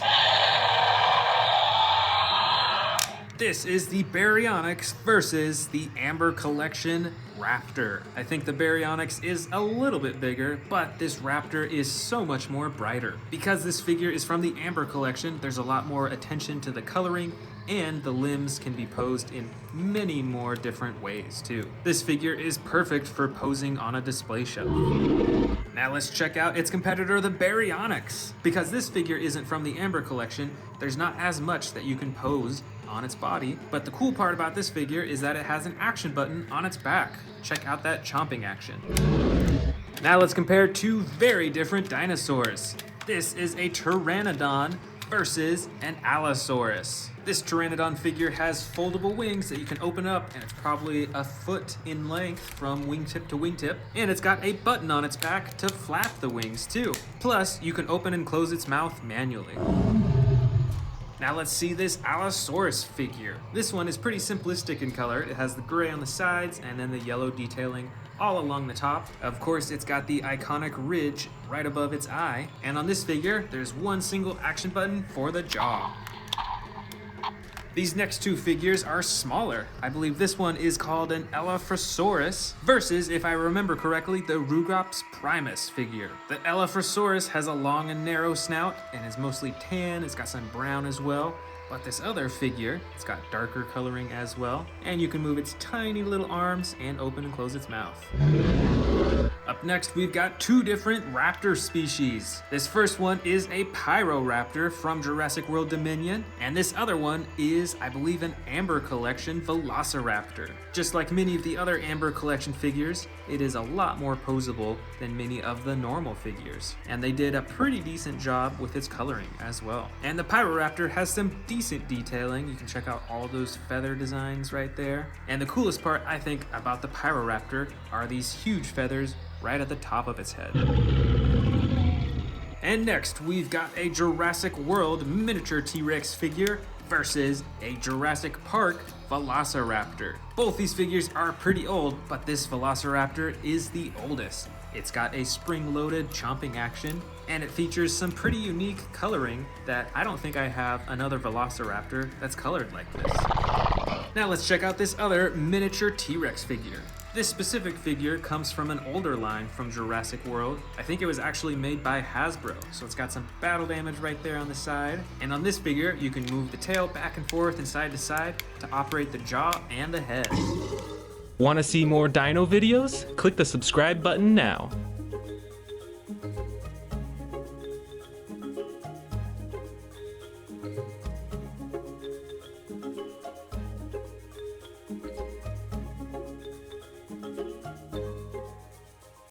This is the Baryonyx versus the Amber Collection Raptor. I think the Baryonyx is a little bit bigger, but this Raptor is so much more brighter. Because this figure is from the Amber Collection, there's a lot more attention to the coloring, and the limbs can be posed in many more different ways too. This figure is perfect for posing on a display shelf. Now let's check out its competitor, the Baryonyx. Because this figure isn't from the Amber Collection, there's not as much that you can pose on its body, but the cool part about this figure is that it has an action button on its back. Check out that chomping action. Now let's compare 2 very different dinosaurs. This is a Pteranodon versus an Allosaurus. This Pteranodon figure has foldable wings that you can open up, and it's probably a foot in length from wingtip to wingtip, and it's got a button on its back to flap the wings too. Plus, you can open and close its mouth manually. Now let's see this Allosaurus figure. This one is pretty simplistic in color. It has the gray on the sides and then the yellow detailing all along the top. Of course, it's got the iconic ridge right above its eye. And on this figure, there's one single action button for the jaw. These next two figures are smaller. I believe this one is called an Velociraptor versus, if I remember correctly, the Rugops Primus figure. The Velociraptor has a long and narrow snout and is mostly tan. It's got some brown as well. But this other figure, it's got darker coloring as well, and you can move its tiny little arms and open and close its mouth. Up next, we've got two different raptor species. This first one is a Pyroraptor from Jurassic World Dominion, and this other one is, I believe, an Amber Collection Velociraptor. Just like many of the other Amber Collection figures, it is a lot more posable than many of the normal figures, and they did a pretty decent job with its coloring as well. And the Pyroraptor has some decent detailing. You can check out all those feather designs right there. And the coolest part, I think, about the Pyroraptor are these huge feathers right at the top of its head. And next, we've got a Jurassic World miniature T-Rex figure versus a Jurassic Park Velociraptor. Both these figures are pretty old, but this Velociraptor is the oldest. It's got a spring-loaded chomping action, and it features some pretty unique coloring that I don't think I have another Velociraptor that's colored like this. Now let's check out this other miniature T-Rex figure. This specific figure comes from an older line from Jurassic World. I think it was actually made by Hasbro, so it's got some battle damage right there on the side. And on this figure, you can move the tail back and forth and side to side to operate the jaw and the head. Want to see more dino videos? Click the subscribe button now.